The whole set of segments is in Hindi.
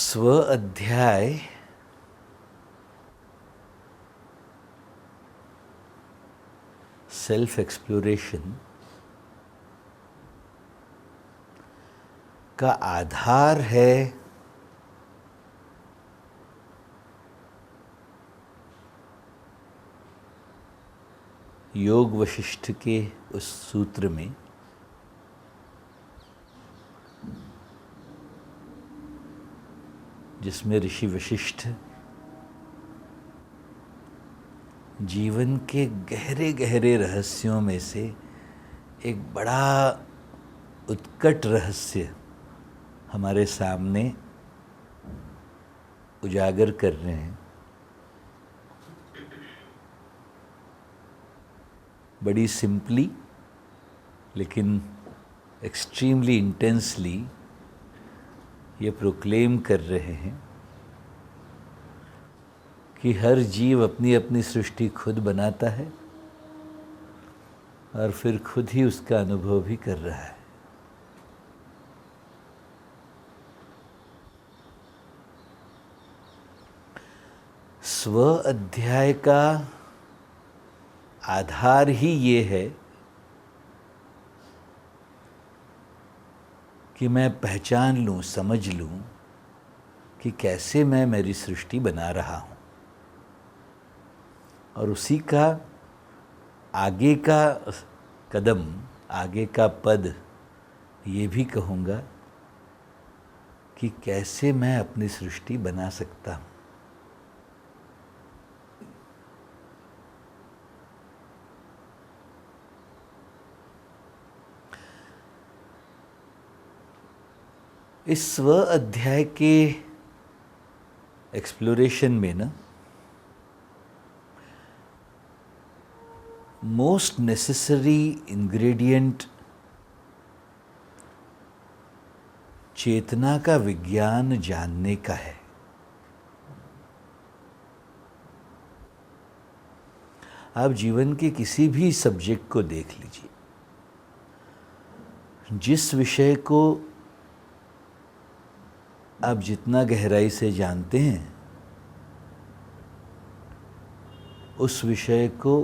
स्व अध्याय सेल्फ एक्सप्लोरेशन का आधार है योग वशिष्ठ के उस सूत्र में जिसमें ऋषि वशिष्ठ जीवन के गहरे गहरे रहस्यों में से एक बड़ा उत्कट रहस्य हमारे सामने उजागर कर रहे हैं। बड़ी सिंपली लेकिन एक्सट्रीमली इंटेंसली ये प्रोक्लेम कर रहे हैं कि हर जीव अपनी अपनी सृष्टि खुद बनाता है और फिर खुद ही उसका अनुभव भी कर रहा है। स्व अध्याय का आधार ही ये है कि मैं पहचान लूँ, समझ लूँ कि कैसे मैं मेरी सृष्टि बना रहा हूँ। और उसी का आगे का कदम, आगे का पद ये भी कहूँगा कि कैसे मैं अपनी सृष्टि बना सकता हूँ। इस स्व अध्याय के एक्सप्लोरेशन में ना मोस्ट नेसेसरी इंग्रेडिएंट चेतना का विज्ञान जानने का है। आप जीवन के किसी भी सब्जेक्ट को देख लीजिए, जिस विषय को आप जितना गहराई से जानते हैं उस विषय को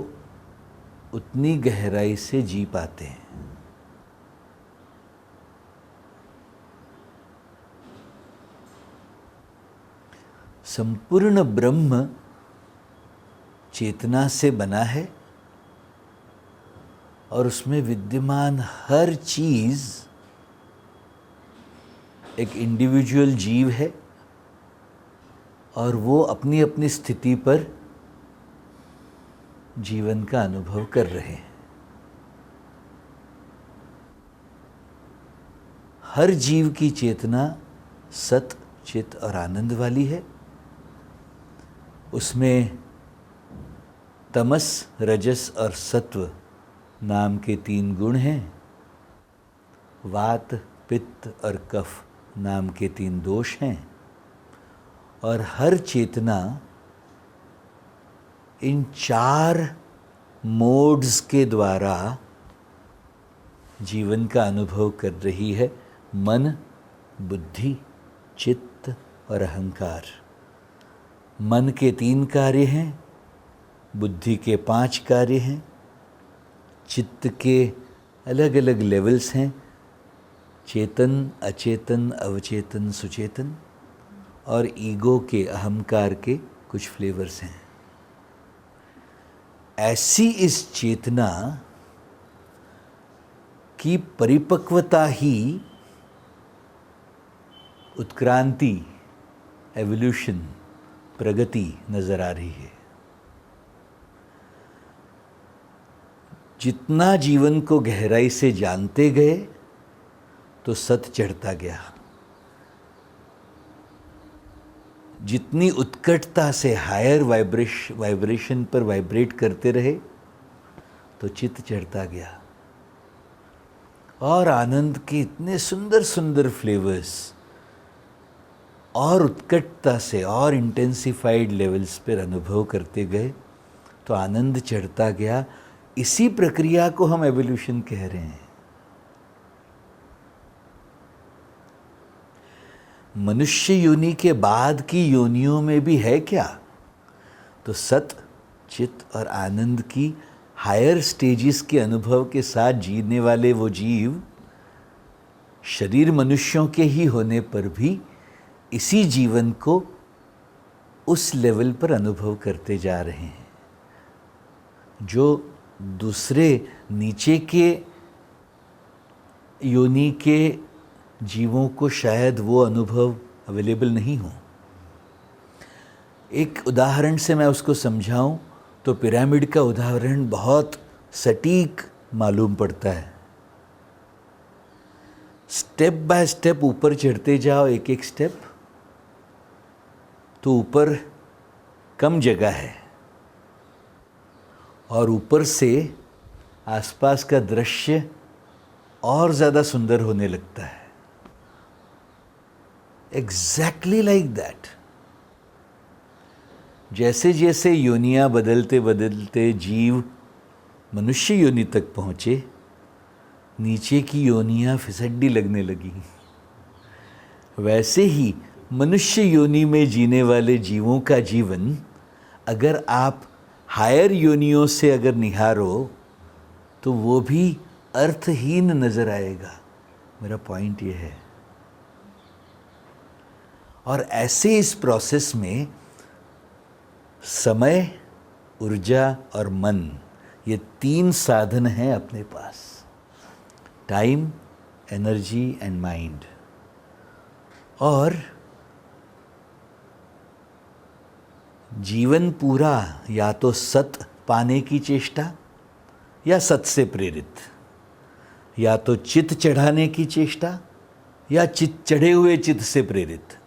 उतनी गहराई से जी पाते हैं। संपूर्ण ब्रह्म चेतना से बना है और उसमें विद्यमान हर चीज़ एक इंडिविजुअल जीव है और वो अपनी अपनी स्थिति पर जीवन का अनुभव कर रहे हैं। हर जीव की चेतना सत, चित और आनंद वाली है। उसमें तमस, रजस और सत्व नाम के 3 गुण हैं। वात, पित्त और कफ नाम के 3 दोष हैं। और हर चेतना इन 4 मोड्स के द्वारा जीवन का अनुभव कर रही है। मन, बुद्धि, चित्त और अहंकार। मन के 3 कार्य हैं, बुद्धि के 5 कार्य हैं, चित्त के अलग अलग लेवल्स हैं, चेतन, अचेतन, अवचेतन, सुचेतन, और ईगो के, अहंकार के कुछ फ्लेवर्स हैं। ऐसी इस चेतना की परिपक्वता ही उत्क्रांति, एवोल्यूशन, प्रगति नजर आ रही है। जितना जीवन को गहराई से जानते गए तो सत चढ़ता गया। जितनी उत्कटता से हायर वाइब्रेशन पर वाइब्रेट करते रहे तो चित्त चढ़ता गया। और आनंद के इतने सुंदर सुंदर फ्लेवर्स और उत्कटता से और इंटेंसिफाइड लेवल्स पर अनुभव करते गए तो आनंद चढ़ता गया। इसी प्रक्रिया को हम एवोल्यूशन कह रहे हैं। मनुष्य योनि के बाद की योनियों में भी है क्या? तो सत, चित और आनंद की हायर स्टेजेस के अनुभव के साथ जीने वाले वो जीव शरीर मनुष्यों के ही होने पर भी इसी जीवन को उस लेवल पर अनुभव करते जा रहे हैं जो दूसरे नीचे के योनि के जीवों को शायद वो अनुभव अवेलेबल नहीं हो। एक उदाहरण से मैं उसको समझाऊं तो पिरामिड का उदाहरण बहुत सटीक मालूम पड़ता है। स्टेप बाय स्टेप ऊपर चढ़ते जाओ, एक एक स्टेप, तो ऊपर कम जगह है और ऊपर से आसपास का दृश्य और ज़्यादा सुंदर होने लगता है। Exactly like that. जैसे जैसे योनियाँ बदलते बदलते जीव मनुष्य योनि तक पहुँचे, नीचे की योनियाँ फिसड्डी लगने लगी। वैसे ही मनुष्य योनि में जीने वाले जीवों का जीवन अगर आप हायर योनियों से अगर निहारो तो वो भी अर्थहीन नजर आएगा। मेरा पॉइंट ये है। और ऐसे इस प्रोसेस में समय, ऊर्जा और मन, ये तीन साधन हैं अपने पास, टाइम, एनर्जी एंड माइंड। और जीवन पूरा या तो सत पाने की चेष्टा या सत से प्रेरित, या तो चित चढ़ाने की चेष्टा या चित चढ़े हुए चित से प्रेरित,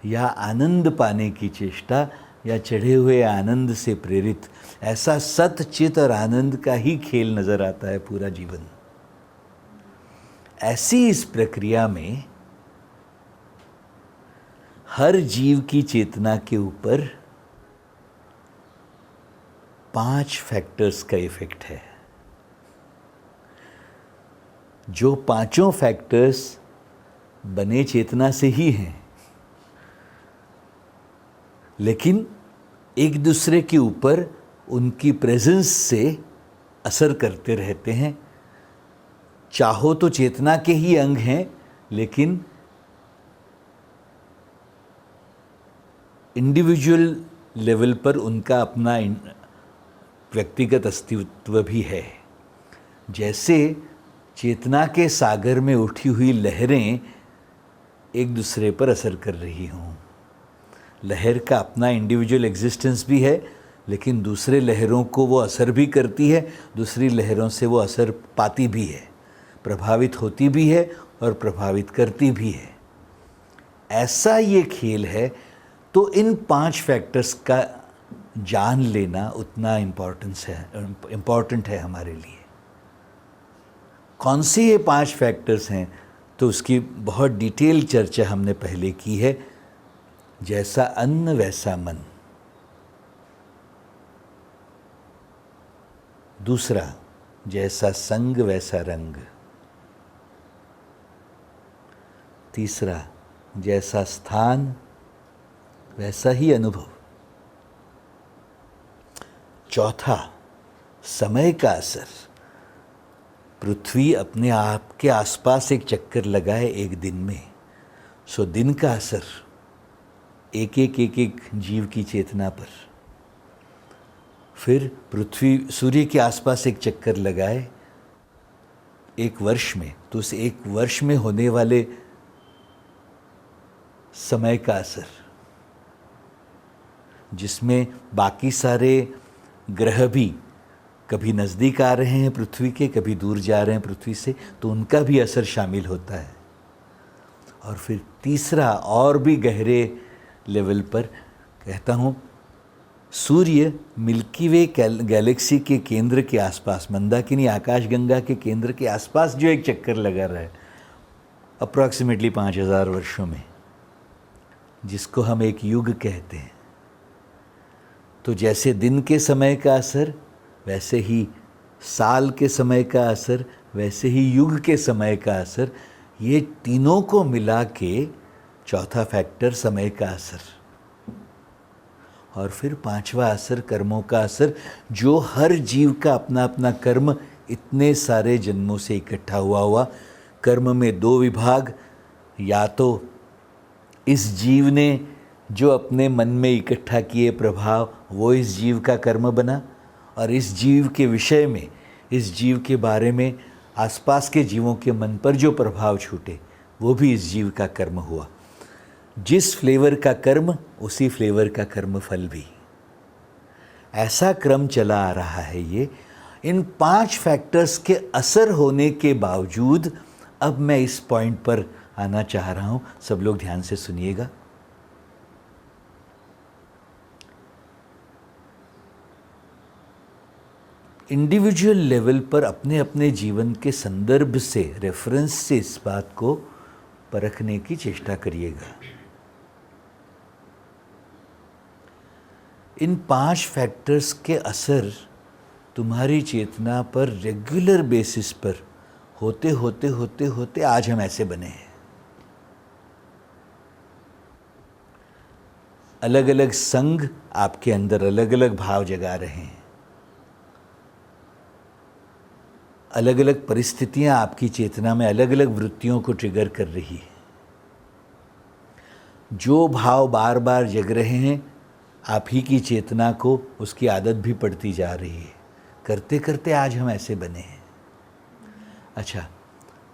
या आनंद पाने की चेष्टा या चढ़े हुए आनंद से प्रेरित। ऐसा सत, चित और आनंद का ही खेल नजर आता है पूरा जीवन। ऐसी इस प्रक्रिया में हर जीव की चेतना के ऊपर 5 फैक्टर्स का इफेक्ट है। जो पांचों फैक्टर्स बने चेतना से ही हैं, लेकिन एक दूसरे के ऊपर उनकी प्रेजेंस से असर करते रहते हैं। चाहो तो चेतना के ही अंग हैं, लेकिन इंडिविजुअल लेवल पर उनका अपना व्यक्तिगत अस्तित्व भी है। जैसे चेतना के सागर में उठी हुई लहरें एक दूसरे पर असर कर रही हों। लहर का अपना इंडिविजुअल एग्जिस्टेंस भी है, लेकिन दूसरे लहरों को वो असर भी करती है, दूसरी लहरों से वो असर पाती भी है, प्रभावित होती भी है और प्रभावित करती भी है। ऐसा ये खेल है। तो इन 5 फैक्टर्स का जान लेना उतना इम्पॉर्टेंट है हमारे लिए। कौन से ये 5 फैक्टर्स हैं, तो उसकी बहुत डिटेल चर्चा हमने पहले की है। जैसा अन्न वैसा मन। दूसरा, जैसा संग वैसा रंग। तीसरा, जैसा स्थान वैसा ही अनुभव। चौथा, समय का असर। पृथ्वी अपने आप के आसपास एक चक्कर लगाए एक दिन में, सो दिन का असर एक एक जीव की चेतना पर। फिर पृथ्वी सूर्य के आसपास एक चक्कर लगाए एक वर्ष में, तो उस एक वर्ष में होने वाले समय का असर, जिसमें बाकी सारे ग्रह भी कभी नज़दीक आ रहे हैं पृथ्वी के, कभी दूर जा रहे हैं पृथ्वी से, तो उनका भी असर शामिल होता है। और फिर तीसरा, और भी गहरे लेवल पर कहता हूँ, सूर्य मिल्की वे गैलेक्सी के केंद्र के आसपास, मंदाकिनी आकाशगंगा के केंद्र के आसपास जो एक चक्कर लगा रहा है अप्रॉक्सीमेटली 5000 वर्षों में, जिसको हम एक युग कहते हैं। तो जैसे दिन के समय का असर, वैसे ही साल के समय का असर, वैसे ही युग के समय का असर, ये तीनों को मिला के चौथा फैक्टर समय का असर, और फिर पांचवा असर कर्मों का असर, जो हर जीव का अपना अपना कर्म इतने सारे जन्मों से इकट्ठा हुआ। कर्म में दो विभाग, या तो इस जीव ने जो अपने मन में इकट्ठा किए प्रभाव वो इस जीव का कर्म बना, और इस जीव के विषय में, इस जीव के बारे में आसपास के जीवों के मन पर जो प्रभाव छूटे वो भी इस जीव का कर्म हुआ। जिस फ्लेवर का कर्म उसी फ्लेवर का कर्म फल भी। ऐसा क्रम चला आ रहा है ये। इन 5 फैक्टर्स के असर होने के बावजूद अब मैं इस पॉइंट पर आना चाह रहा हूं, सब लोग ध्यान से सुनिएगा। इंडिविजुअल लेवल पर अपने अपने जीवन के संदर्भ से, रेफरेंस से इस बात को परखने की चेष्टा करिएगा। इन 5 फैक्टर्स के असर तुम्हारी चेतना पर रेगुलर बेसिस पर होते होते होते होते आज हम ऐसे बने हैं। अलग अलग संग आपके अंदर अलग अलग भाव जगा रहे हैं। अलग अलग परिस्थितियां आपकी चेतना में अलग अलग वृत्तियों को ट्रिगर कर रही है। जो भाव बार बार जग रहे हैं, आप ही की चेतना को उसकी आदत भी पड़ती जा रही है। करते करते आज हम ऐसे बने हैं। अच्छा,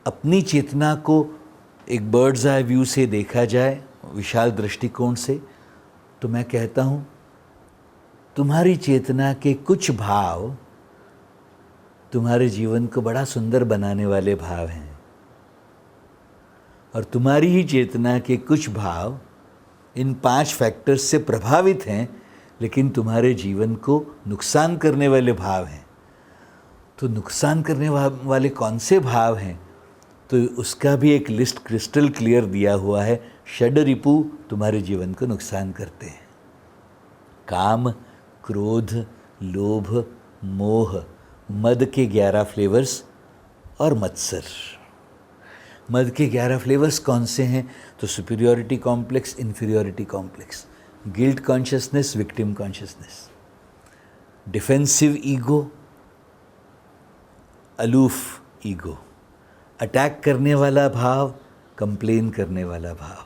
अपनी चेतना को एक बर्ड्स आई व्यू से देखा जाए, विशाल दृष्टिकोण से, तो मैं कहता हूँ तुम्हारी चेतना के कुछ भाव तुम्हारे जीवन को बड़ा सुंदर बनाने वाले भाव हैं, और तुम्हारी ही चेतना के कुछ भाव इन 5 फैक्टर्स से प्रभावित हैं, लेकिन तुम्हारे जीवन को नुकसान करने वाले भाव हैं। तो नुकसान करने वाले कौन से भाव हैं, तो उसका भी एक लिस्ट क्रिस्टल क्लियर दिया हुआ है। षड रिपु तुम्हारे जीवन को नुकसान करते हैं। काम, क्रोध, लोभ, मोह, मद के 11 फ्लेवर्स और मत्सर। मद के 11 फ्लेवर्स कौन से हैं, तो superiority complex, inferiority complex, guilt consciousness, victim consciousness, defensive ego, aloof ego, attack करने वाला भाव, कंप्लेन करने वाला भाव,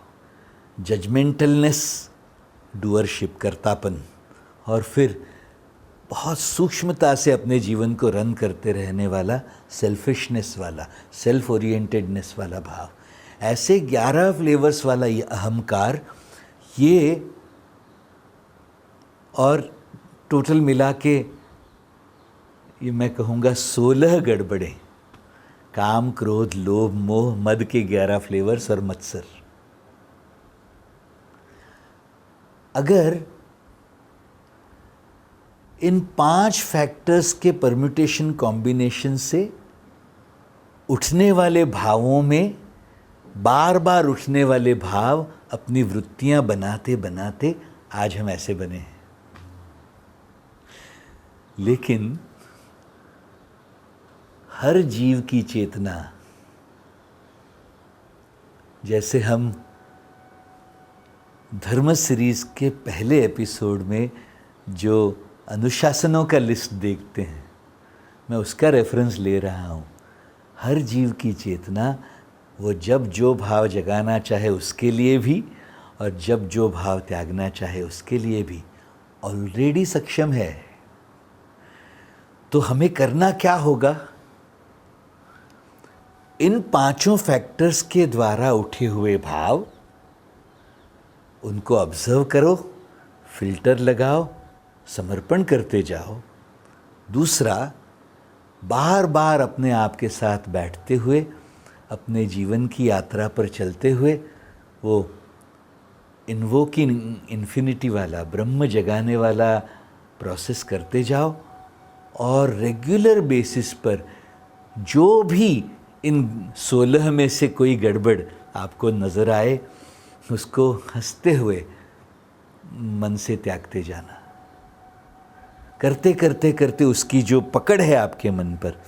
जजमेंटलनेस, डूअरशिप, कर्तापन, और फिर बहुत सूक्ष्मता से अपने जीवन को रन करते रहने वाला सेल्फिशनेस वाला, सेल्फ ओरिएंटेडनेस वाला भाव। ऐसे 11 फ्लेवर्स वाला ये अहंकार, ये और टोटल मिला के ये मैं कहूँगा 16 गड़बड़ें, काम, क्रोध, लोभ, मोह, मद के 11 फ्लेवर्स और मत्सर। अगर इन 5 फैक्टर्स के परम्यूटेशन कॉम्बिनेशन से उठने वाले भावों में बार बार उठने वाले भाव अपनी वृत्तियां बनाते बनाते आज हम ऐसे बने हैं। लेकिन हर जीव की चेतना, जैसे हम धर्म सीरीज के पहले एपिसोड में जो अनुशासनों का लिस्ट देखते हैं, मैं उसका रेफरेंस ले रहा हूँ। हर जीव की चेतना वो जब जो भाव जगाना चाहे उसके लिए भी, और जब जो भाव त्यागना चाहे उसके लिए भी ऑलरेडी सक्षम है। तो हमें करना क्या होगा? इन 5 फैक्टर्स के द्वारा उठे हुए भाव, उनको ऑब्जर्व करो, फिल्टर लगाओ, समर्पण करते जाओ। दूसरा, बार बार अपने आप के साथ बैठते हुए, अपने जीवन की यात्रा पर चलते हुए, वो इन्वोकिंग इन्फिनिटी वाला, ब्रह्म जगाने वाला प्रोसेस करते जाओ, और रेगुलर बेसिस पर जो भी इन 16 में से कोई गड़बड़ आपको नज़र आए, उसको हंसते हुए मन से त्यागते जाना। करते करते करते उसकी जो पकड़ है आपके मन पर,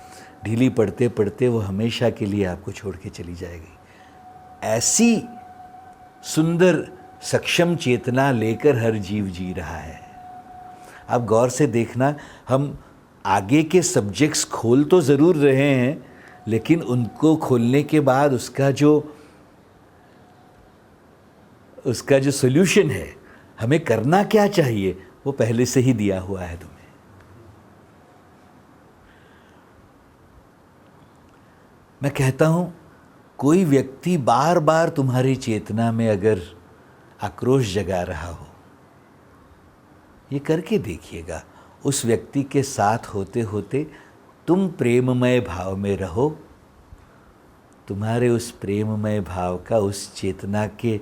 ढीली पड़ते पड़ते वो हमेशा के लिए आपको छोड़ के चली जाएगी। ऐसी सुंदर सक्षम चेतना लेकर हर जीव जी रहा है। आप गौर से देखना, हम आगे के सब्जेक्ट्स खोल तो ज़रूर रहे हैं, लेकिन उनको खोलने के बाद उसका जो सॉल्यूशन है, हमें करना क्या चाहिए, वो पहले से ही दिया हुआ है तुम्हें। मैं कहता हूँ, कोई व्यक्ति बार बार तुम्हारी चेतना में अगर आक्रोश जगा रहा हो, ये करके देखिएगा। उस व्यक्ति के साथ होते होते तुम प्रेममय भाव में रहो। तुम्हारे उस प्रेममय भाव का उस चेतना के,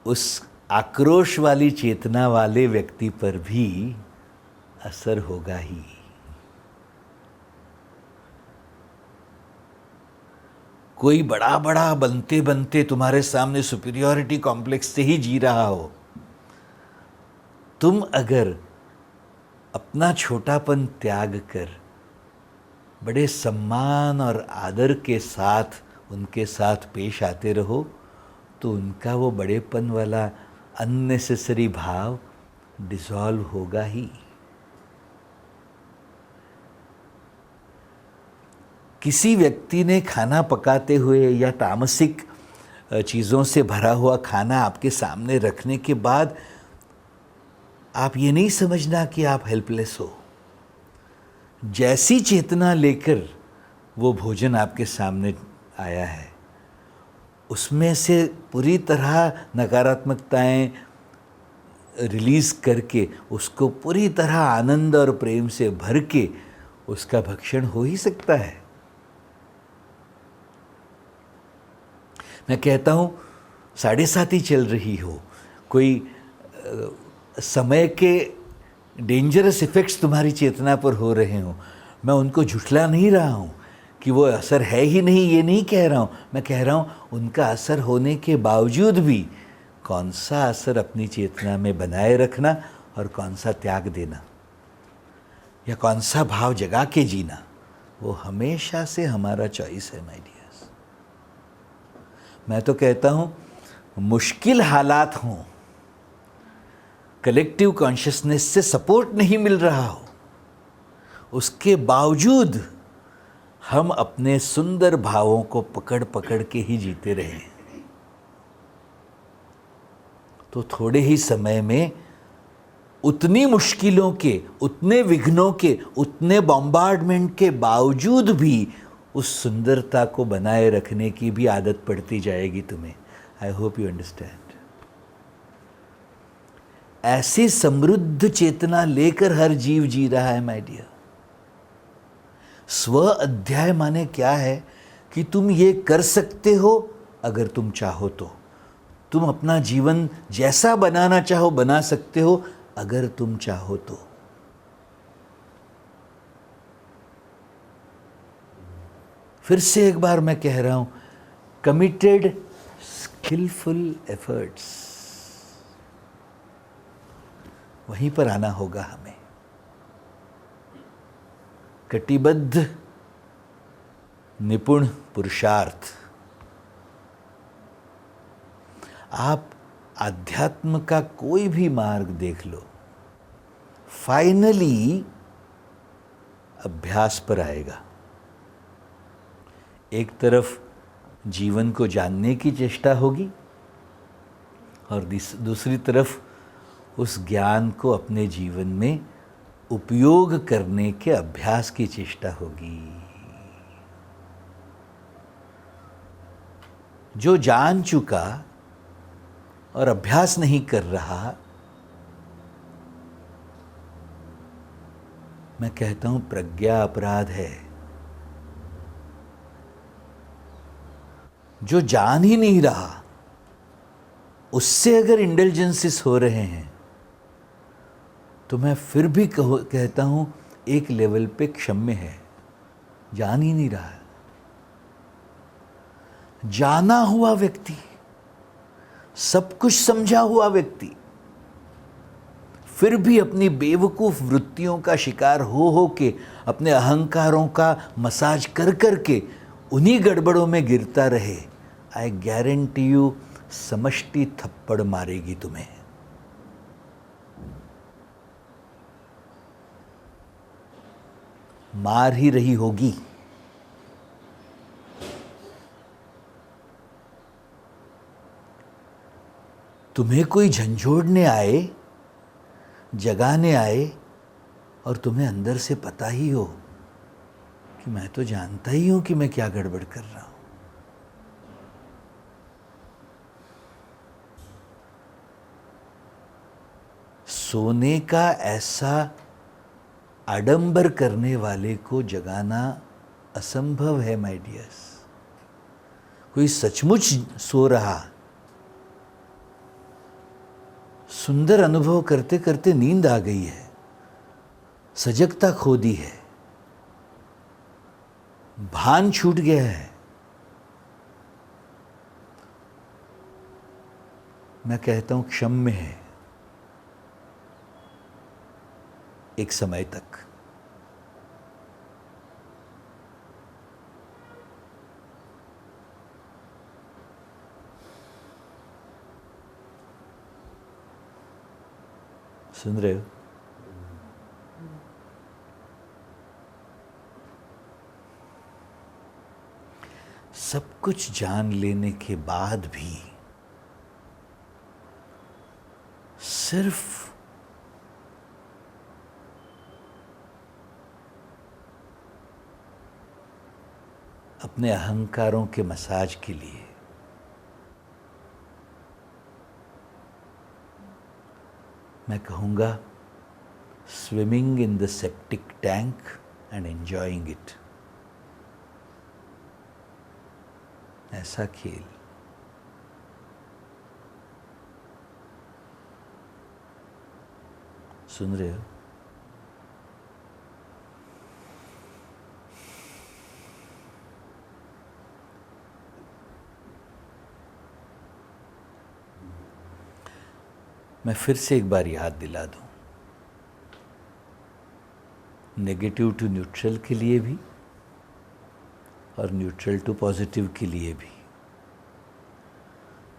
उस आक्रोश वाली चेतना वाले व्यक्ति पर भी असर होगा ही। कोई बड़ा बड़ा बनते बनते तुम्हारे सामने सुपीरियॉरिटी कॉम्प्लेक्स से ही जी रहा हो, तुम अगर अपना छोटापन त्याग कर बड़े सम्मान और आदर के साथ उनके साथ पेश आते रहो, तो उनका वो बड़ेपन वाला अननेसेसरी भाव डिसॉल्व होगा ही। किसी व्यक्ति ने खाना पकाते हुए या तामसिक चीज़ों से भरा हुआ खाना आपके सामने रखने के बाद आप ये नहीं समझना कि आप हेल्पलेस हो। जैसी चेतना लेकर वो भोजन आपके सामने आया है, उसमें से पूरी तरह नकारात्मकताएं रिलीज़ करके उसको पूरी तरह आनंद और प्रेम से भर के उसका भक्षण हो ही सकता है। मैं कहता हूँ, 7:30 ही चल रही हो, कोई समय के डेंजरस इफ़ेक्ट्स तुम्हारी चेतना पर हो रहे हो, मैं उनको झुठला नहीं रहा हूँ कि वो असर है ही नहीं, ये नहीं कह रहा हूँ। मैं कह रहा हूँ, उनका असर होने के बावजूद भी कौन सा असर अपनी चेतना में बनाए रखना और कौन सा त्याग देना या कौन सा भाव जगा के जीना, वो हमेशा से हमारा चॉइस है माय डियर्स। मैं तो कहता हूँ, मुश्किल हालात हों, कलेक्टिव कॉन्शियसनेस से सपोर्ट नहीं मिल रहा हो, उसके बावजूद हम अपने सुंदर भावों को पकड़ पकड़ के ही जीते रहें, तो थोड़े ही समय में उतनी मुश्किलों के, उतने विघ्नों के, उतने बॉम्बार्डमेंट के बावजूद भी उस सुंदरता को बनाए रखने की भी आदत पड़ती जाएगी तुम्हें। आई होप यू अंडरस्टैंड। ऐसी समृद्ध चेतना लेकर हर जीव जी रहा है माय डियर। स्व अध्याय माने क्या है कि तुम ये कर सकते हो अगर तुम चाहो तो। तुम अपना जीवन जैसा बनाना चाहो बना सकते हो अगर तुम चाहो तो। फिर से एक बार मैं कह रहा हूं, कमिटेड स्किलफुल एफर्ट्स, वहीं पर आना होगा हमें। कटिबद्ध निपुण पुरुषार्थ। आप आध्यात्म का कोई भी मार्ग देख लो, फाइनली अभ्यास पर आएगा। एक तरफ जीवन को जानने की चेष्टा होगी और दूसरी तरफ उस ज्ञान को अपने जीवन में उपयोग करने के अभ्यास की चेष्टा होगी। जो जान चुका और अभ्यास नहीं कर रहा, मैं कहता हूं प्रज्ञा अपराध है। जो जान ही नहीं रहा, उससे अगर इंडल्जेंसेस हो रहे हैं, तो मैं फिर भी कहता हूं एक लेवल पे क्षम्य है। जान ही नहीं रहा है। जाना हुआ व्यक्ति, सब कुछ समझा हुआ व्यक्ति, फिर भी अपनी बेवकूफ वृत्तियों का शिकार हो के, अपने अहंकारों का मसाज कर कर के उन्हीं गड़बड़ों में गिरता रहे, आई गारंटी यू समष्टि थप्पड़ मारेगी तुम्हें। मार ही रही होगी। तुम्हें कोई झंझोड़ने आए, जगाने आए, और तुम्हें अंदर से पता ही हो कि मैं तो जानता ही हूं कि मैं क्या गड़बड़ कर रहा हूं। सोने का ऐसा आडंबर करने वाले को जगाना असंभव है माय डियर्स। कोई सचमुच सो रहा, सुंदर अनुभव करते करते नींद आ गई है, सजगता खो दी है, भान छूट गया है, मैं कहता हूं क्षम्य है एक समय तक। सुन रहे हो? सब कुछ जान लेने के बाद भी सिर्फ अपने अहंकारों के मसाज के लिए मैं कहूँगा swimming in the septic tank and enjoying it. ऐसा खेल सुन रहे हो? मैं फिर से एक बार याद दिला दूं, नेगेटिव टू न्यूट्रल के लिए भी और न्यूट्रल टू पॉजिटिव के लिए भी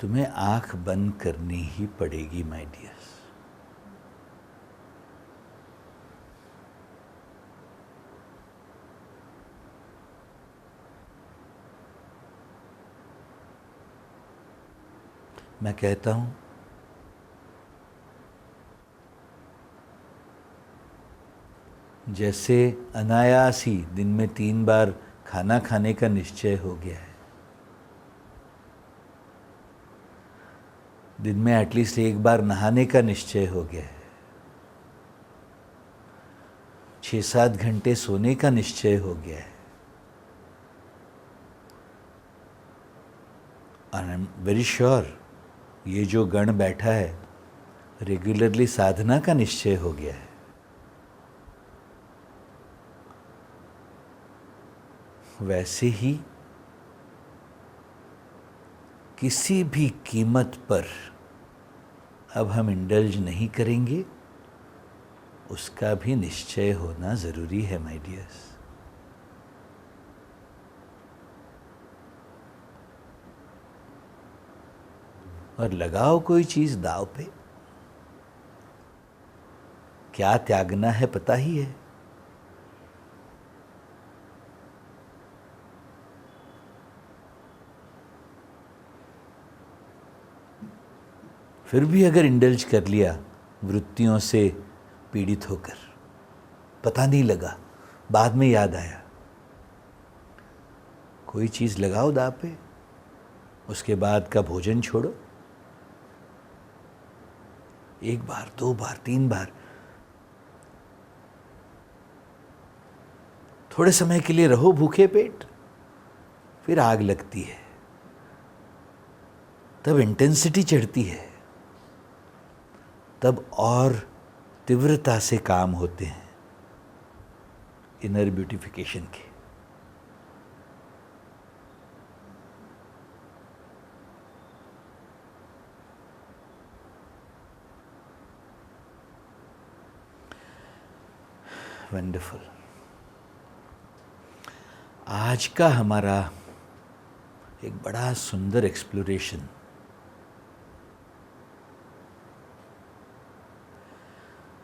तुम्हें आंख बंद करनी ही पड़ेगी माय डियर्स। मैं कहता हूं जैसे अनायास ही दिन में 3 बार खाना खाने का निश्चय हो गया है, दिन में एटलीस्ट 1 बार नहाने का निश्चय हो गया है, 6-7 घंटे सोने का निश्चय हो गया है, और आई एम वेरी श्योर ये जो गण बैठा है रेगुलरली साधना का निश्चय हो गया है। वैसे ही किसी भी कीमत पर अब हम इंडल्ज नहीं करेंगे, उसका भी निश्चय होना जरूरी है माय डियर्स। और लगाओ कोई चीज दाव पे, क्या त्यागना है पता ही है। फिर भी अगर इंडल्ज कर लिया वृत्तियों से पीड़ित होकर, पता नहीं लगा, बाद में याद आया, कोई चीज लगाओ दाव पे, उसके बाद का भोजन छोड़ो। 1 बार, 2 बार, 3 बार, थोड़े समय के लिए रहो भूखे पेट, फिर आग लगती है, तब इंटेंसिटी चढ़ती है, तब और तीव्रता से काम होते हैं इनर ब्यूटिफिकेशन के। वंडरफुल। आज का हमारा एक बड़ा सुंदर एक्सप्लोरेशन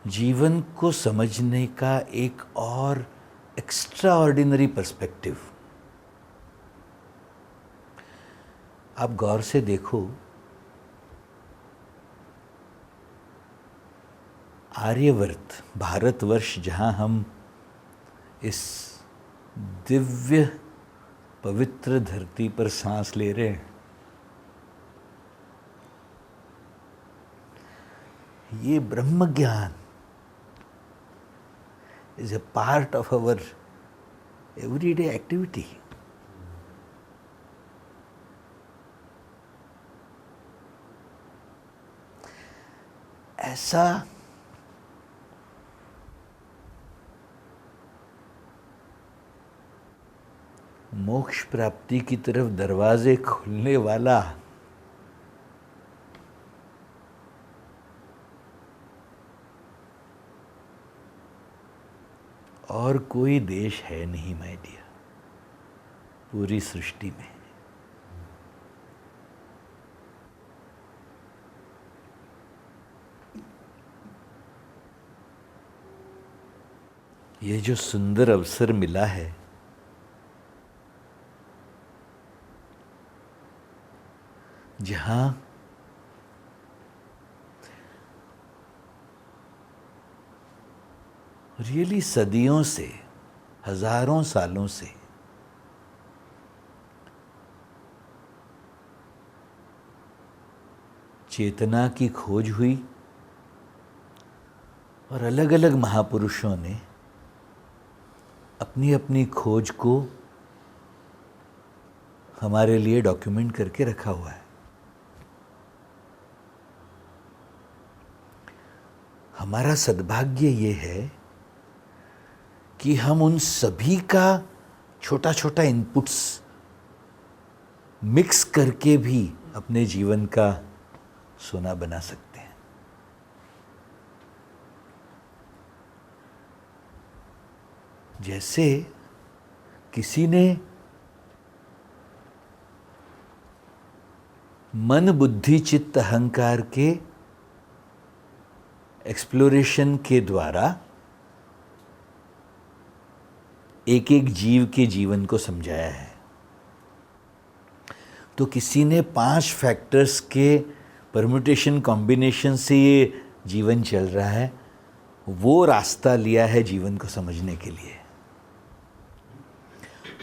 जीवन को समझने का एक और एक्स्ट्रा ऑर्डिनरी पर्सपेक्टिव। आप गौर से देखो, आर्यवर्त, भारतवर्ष, जहाँ हम इस दिव्य पवित्र धरती पर सांस ले रहे हैं, ये ब्रह्म ज्ञान is a part of our everyday activity. ऐसा मोक्ष प्राप्ति की तरफ दरवाजे खुलने वाला और कोई देश है नहीं माय डियर, पूरी सृष्टि में। ये जो सुंदर अवसर मिला है, जहां रियली सदियों से, हजारों सालों से चेतना की खोज हुई और अलग अलग महापुरुषों ने अपनी अपनी खोज को हमारे लिए डॉक्यूमेंट करके रखा हुआ है। हमारा सद्भाग्य ये है कि हम उन सभी का छोटा छोटा इनपुट्स मिक्स करके भी अपने जीवन का सोना बना सकते हैं। जैसे किसी ने मन, बुद्धि, चित्त, अहंकार के एक्सप्लोरेशन के द्वारा एक एक जीव के जीवन को समझाया है, तो किसी ने 5 फैक्टर्स के परम्यूटेशन कॉम्बिनेशन से ये जीवन चल रहा है, वो रास्ता लिया है जीवन को समझने के लिए।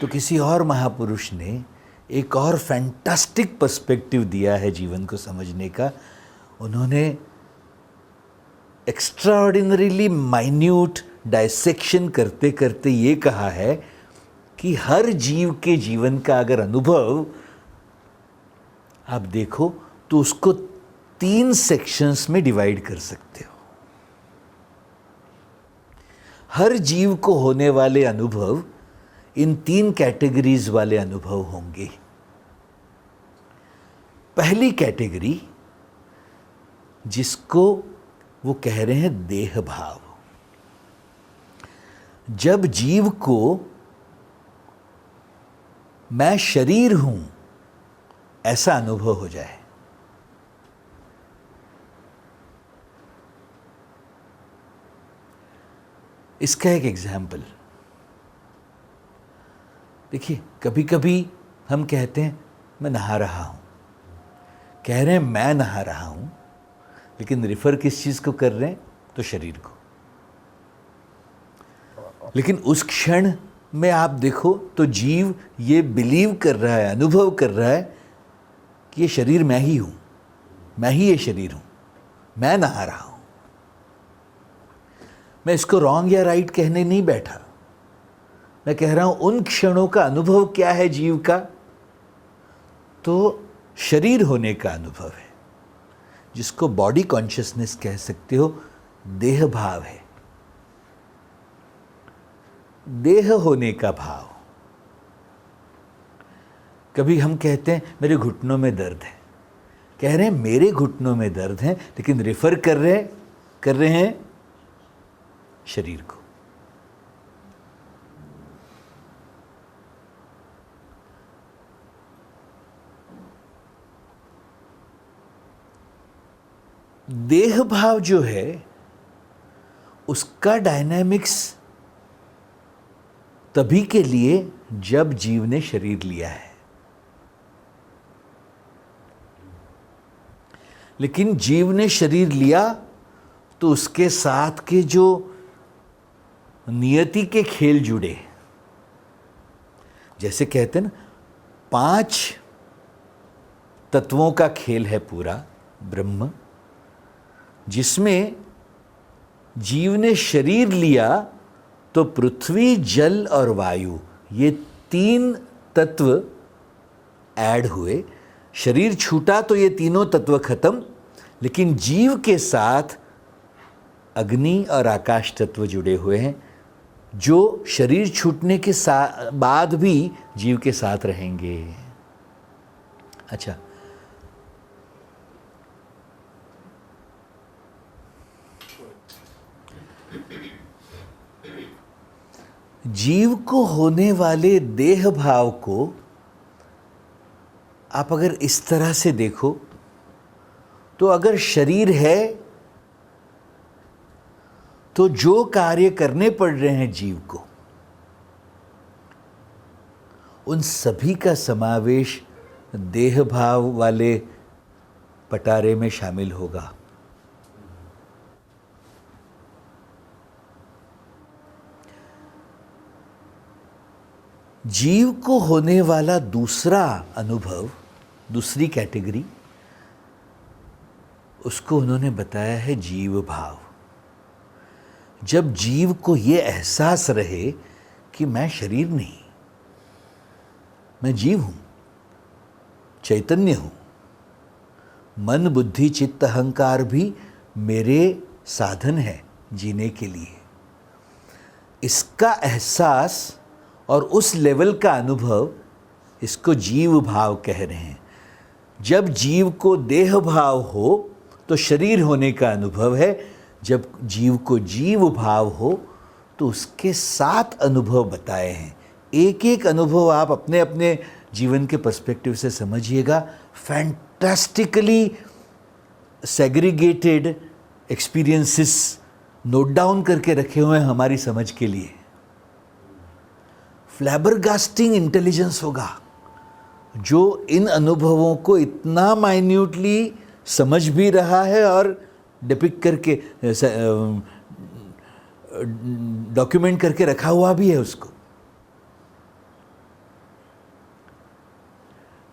तो किसी और महापुरुष ने एक और फैंटास्टिक पर्सपेक्टिव दिया है जीवन को समझने का। उन्होंने एक्स्ट्राऑर्डिनरीली माइन्यूट डायसेक्शन करते करते ये कहा है कि हर जीव के जीवन का अगर अनुभव आप देखो तो उसको 3 सेक्शंस में डिवाइड कर सकते हो। हर जीव को होने वाले अनुभव इन 3 कैटेगरीज वाले अनुभव होंगे। पहली कैटेगरी, जिसको वो कह रहे हैं देह भाव, जब जीव को मैं शरीर हूं ऐसा अनुभव हो जाए। इसका एक एग्जाम्पल देखिए, कभी कभी हम कहते हैं मैं नहा रहा हूं, कह रहे हैं मैं नहा रहा हूं, लेकिन रिफर किस चीज को कर रहे हैं? तो शरीर को। लेकिन उस क्षण में आप देखो तो जीव ये बिलीव कर रहा है, अनुभव कर रहा है कि ये शरीर मैं ही हूं, मैं ही ये शरीर हूं, मैं नहा रहा हूं। मैं इसको रॉन्ग या राइट कहने नहीं बैठा, मैं कह रहा हूं उन क्षणों का अनुभव क्या है जीव का? तो शरीर होने का अनुभव है, जिसको बॉडी कॉन्शियसनेस कह सकते हो, देह भाव है, देह होने का भाव। कभी हम कहते हैं मेरे घुटनों में दर्द है, कह रहे हैं मेरे घुटनों में दर्द है, लेकिन रिफर कर रहे हैं शरीर को। देह भाव जो है उसका डायनामिक्स तभी के लिए जब जीव ने शरीर लिया है। लेकिन जीव ने शरीर लिया तो उसके साथ के जो नियति के खेल जुड़े, जैसे कहते हैं ना 5 तत्वों का खेल है पूरा ब्रह्म, जिसमें जीव ने शरीर लिया तो पृथ्वी, जल और वायु, ये 3 तत्व ऐड हुए। शरीर छूटा तो ये तीनों तत्व खत्म, लेकिन जीव के साथ अग्नि और आकाश तत्व जुड़े हुए हैं, जो शरीर छूटने के बाद भी जीव के साथ रहेंगे। अच्छा, जीव को होने वाले देह भाव को आप अगर इस तरह से देखो तो अगर शरीर है तो जो कार्य करने पड़ रहे हैं जीव को, उन सभी का समावेश देह भाव वाले पटारे में शामिल होगा। जीव को होने वाला दूसरा अनुभव, दूसरी कैटेगरी, उसको उन्होंने बताया है जीव भाव। जब जीव को ये एहसास रहे कि मैं शरीर नहीं, मैं जीव हूं, चैतन्य हूं, मन बुद्धि चित्त अहंकार भी मेरे साधन है जीने के लिए, इसका एहसास और उस लेवल का अनुभव, इसको जीव भाव कह रहे हैं। जब जीव को देह भाव हो तो शरीर होने का अनुभव है, जब जीव को जीव भाव हो तो उसके 7 अनुभव बताए हैं। एक एक अनुभव आप अपने अपने जीवन के पर्सपेक्टिव से समझिएगा। Fantastically segregated experiences note down करके रखे हुए हैं हमारी समझ के लिए। फ्लैबरगास्टिंग इंटेलिजेंस होगा जो इन अनुभवों को इतना माइन्यूटली समझ भी रहा है और डिपिक्ट करके डॉक्यूमेंट करके रखा हुआ भी है उसको।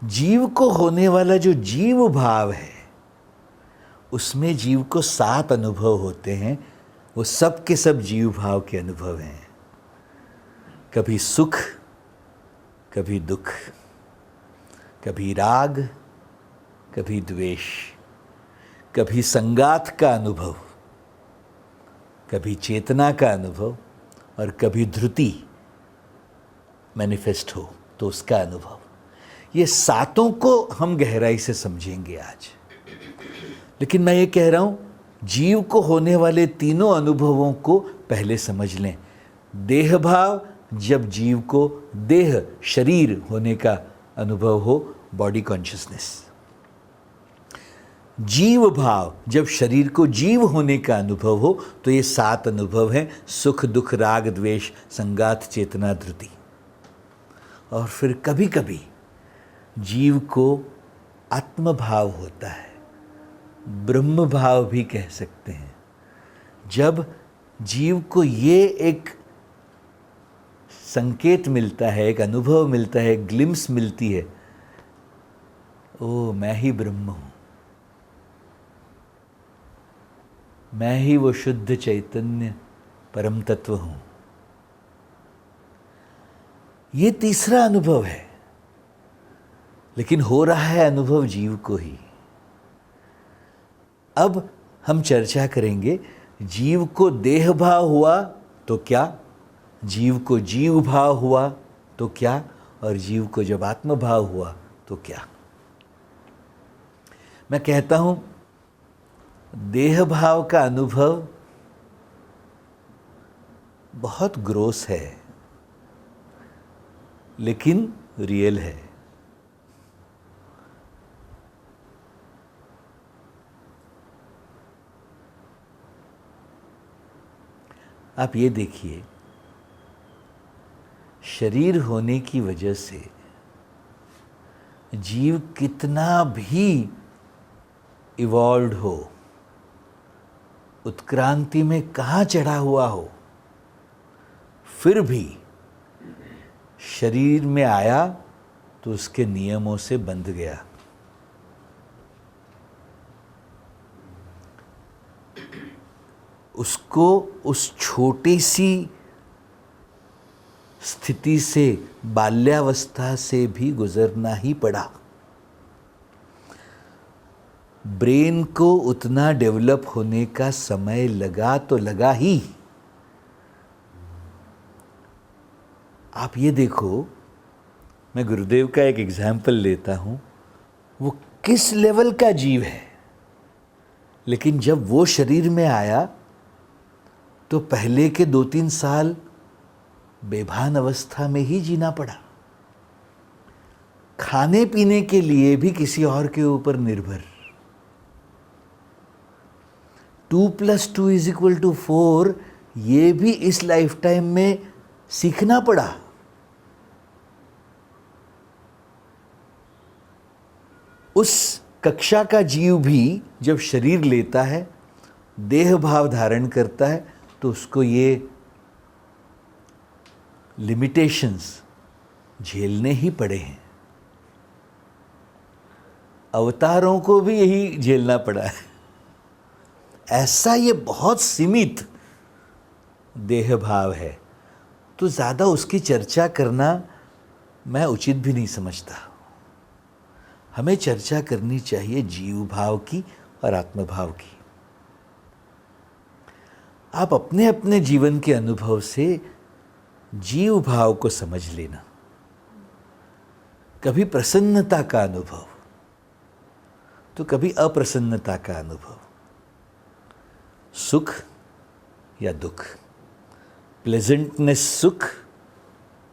जीव को होने वाला जो जीव भाव है, उसमें जीव को 7 अनुभव होते हैं। वो सब के सब जीव भाव के अनुभव हैं। कभी सुख, कभी दुख, कभी राग, कभी द्वेष, कभी संगात का अनुभव, कभी चेतना का अनुभव, और कभी धृति मैनिफेस्ट हो तो उसका अनुभव। ये 7 को हम गहराई से समझेंगे आज। लेकिन मैं ये कह रहा हूं, जीव को होने वाले तीनों अनुभवों को पहले समझ लें। देह भाव, जब जीव को देह शरीर होने का अनुभव हो, बॉडी कॉन्शियसनेस। जीव भाव, जब शरीर को जीव होने का अनुभव हो, तो ये 7 अनुभव हैं, सुख दुख राग द्वेष संगात चेतना धृति। और फिर कभी कभी जीव को आत्म भाव होता है, ब्रह्म भाव भी कह सकते हैं। जब जीव को ये एक संकेत मिलता है, एक अनुभव मिलता है, एक ग्लिम्स मिलती है, ओ मैं ही ब्रह्म हूं, मैं ही वो शुद्ध चैतन्य परम तत्व हूं। ये तीसरा अनुभव है, लेकिन हो रहा है अनुभव जीव को ही। अब हम चर्चा करेंगे, जीव को देह भाव हुआ तो क्या, जीव को जीव भाव हुआ तो क्या, और जीव को जब आत्म भाव हुआ तो क्या। मैं कहता हूं, देह भाव का अनुभव बहुत ग्रोस है, लेकिन रियल है। आप ये देखिए, शरीर होने की वजह से जीव कितना भी इवॉल्व हो, उत्क्रांति में कहाँ चढ़ा हुआ हो, फिर भी शरीर में आया तो उसके नियमों से बंध गया। उसको उस छोटी सी स्थिति से, बाल्यावस्था से भी गुजरना ही पड़ा। ब्रेन को उतना डेवलप होने का समय लगा तो लगा ही। आप ये देखो, मैं गुरुदेव का एक एग्जाम्पल लेता हूँ, वो किस लेवल का जीव है, लेकिन जब वो शरीर में आया तो पहले के 2-3 साल बेभान अवस्था में ही जीना पड़ा। खाने पीने के लिए भी किसी और के ऊपर निर्भर। 2 + 2 = 4, ये भी इस लाइफ टाइम में सीखना पड़ा। उस कक्षा का जीव भी जब शरीर लेता है, देह भाव धारण करता है, तो उसको ये लिमिटेशंस झेलने ही पड़े हैं। अवतारों को भी यही झेलना पड़ा है। ऐसा ये बहुत सीमित देह भाव है, तो ज़्यादा उसकी चर्चा करना मैं उचित भी नहीं समझता। हमें चर्चा करनी चाहिए जीव भाव की और आत्म भाव की। आप अपने अपने जीवन के अनुभव से जीव भाव को समझ लेना। कभी प्रसन्नता का अनुभव तो कभी अप्रसन्नता का अनुभव, सुख या दुख, प्लेजेंटनेस सुख,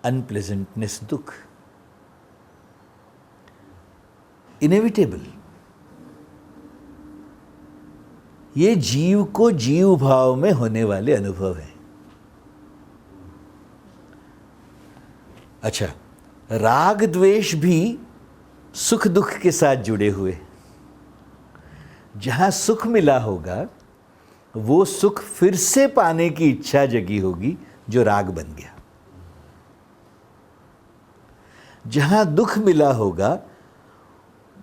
अनप्लेजेंटनेस दुख, इनेविटेबल। ये जीव को जीव भाव में होने वाले अनुभव हैं। अच्छा, राग द्वेष भी सुख दुख के साथ जुड़े हुए। जहां सुख मिला होगा वो सुख फिर से पाने की इच्छा जगी होगी, जो राग बन गया। जहां दुख मिला होगा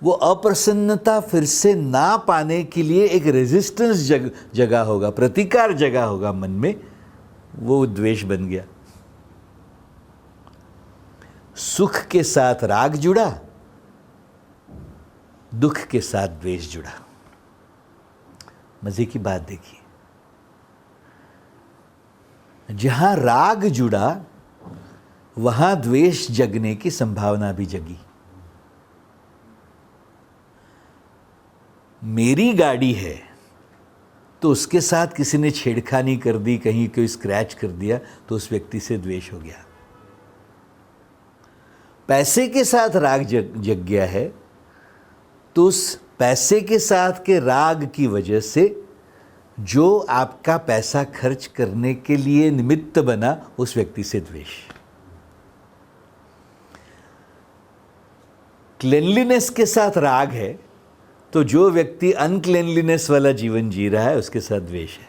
वो अप्रसन्नता फिर से ना पाने के लिए एक रेजिस्टेंस जगा होगा, प्रतिकार जगा होगा मन में, वो द्वेष बन गया। सुख के साथ राग जुड़ा, दुख के साथ द्वेष जुड़ा। मजे की बात देखिए, जहां राग जुड़ा वहां द्वेष जगने की संभावना भी जगी। मेरी गाड़ी है तो उसके साथ किसी ने छेड़खानी कर दी, कहीं कोई स्क्रैच कर दिया, तो उस व्यक्ति से द्वेष हो गया। पैसे के साथ राग जग गया है तो उस पैसे के साथ के राग की वजह से जो आपका पैसा खर्च करने के लिए निमित्त बना, उस व्यक्ति से द्वेष। क्लेनलीनेस के साथ राग है तो जो व्यक्ति अनक्लेनलीनेस वाला जीवन जी रहा है, उसके साथ द्वेष है।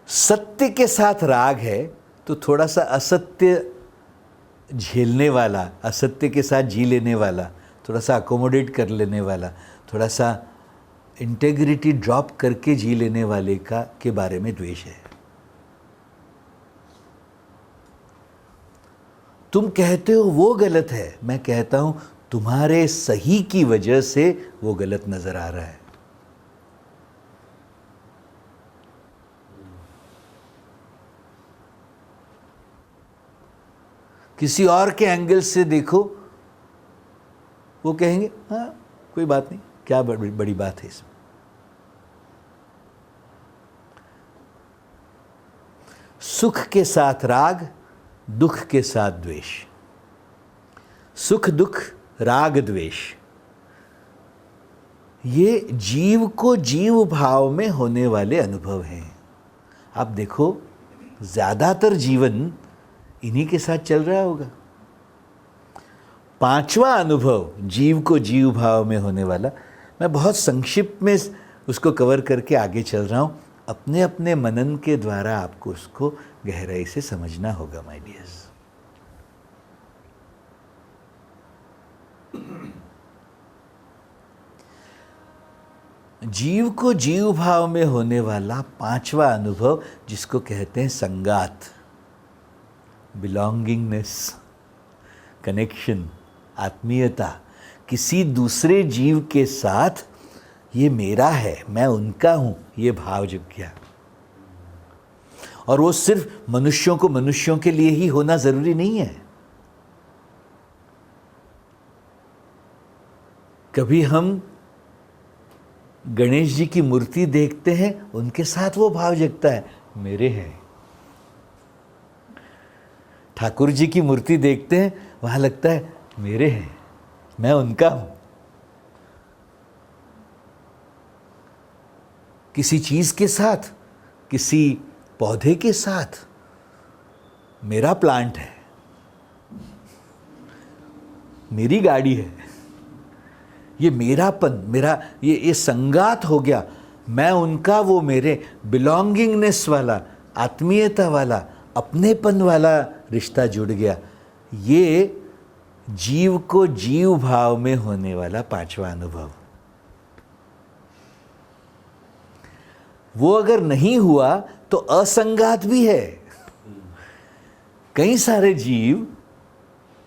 सत्य के साथ राग है तो थोड़ा सा असत्य झेलने वाला, असत्य के साथ जी लेने वाला, थोड़ा सा अकोमोडेट कर लेने वाला, थोड़ा सा इंटेग्रिटी ड्रॉप करके जी लेने वाले के बारे में द्वेष है। तुम कहते हो वो गलत है, मैं कहता हूं तुम्हारे सही की वजह से वो गलत नजर आ रहा है। किसी और के एंगल से देखो, वो कहेंगे हाँ कोई बात नहीं, क्या बड़ी बात है इसमें। सुख के साथ राग, दुख के साथ द्वेष। सुख दुख राग द्वेष, ये जीव को जीव भाव में होने वाले अनुभव हैं। आप देखो, ज़्यादातर जीवन इन्हीं के साथ चल रहा होगा। पांचवा अनुभव जीव को जीव भाव में होने वाला, मैं बहुत संक्षिप्त में उसको कवर करके आगे चल रहा हूँ। अपने अपने मनन के द्वारा आपको उसको गहराई से समझना होगा माय डियर्स। जीव को जीव भाव में होने वाला पांचवा अनुभव, जिसको कहते हैं संगात, बिलोंगिंगनेस, कनेक्शन, आत्मीयता, किसी दूसरे जीव के साथ ये मेरा है, मैं उनका हूं, ये भाव जग गया। और वो सिर्फ मनुष्यों को मनुष्यों के लिए ही होना जरूरी नहीं है। कभी हम गणेश जी की मूर्ति देखते हैं, उनके साथ वो भाव जगता है, मेरे हैं। ठाकुर जी की मूर्ति देखते हैं, वहां लगता है मेरे हैं, मैं उनका हूं। किसी चीज के साथ, किसी पौधे के साथ, मेरा प्लांट है, मेरी गाड़ी है, ये मेरापन, मेरा ये संगात हो गया, मैं उनका वो मेरे, बिलोंगिंगनेस वाला, आत्मीयता वाला, अपनेपन वाला रिश्ता जुड़ गया। ये जीव को जीव भाव में होने वाला पांचवा अनुभव। वो अगर नहीं हुआ तो असंगात भी है। कई सारे जीव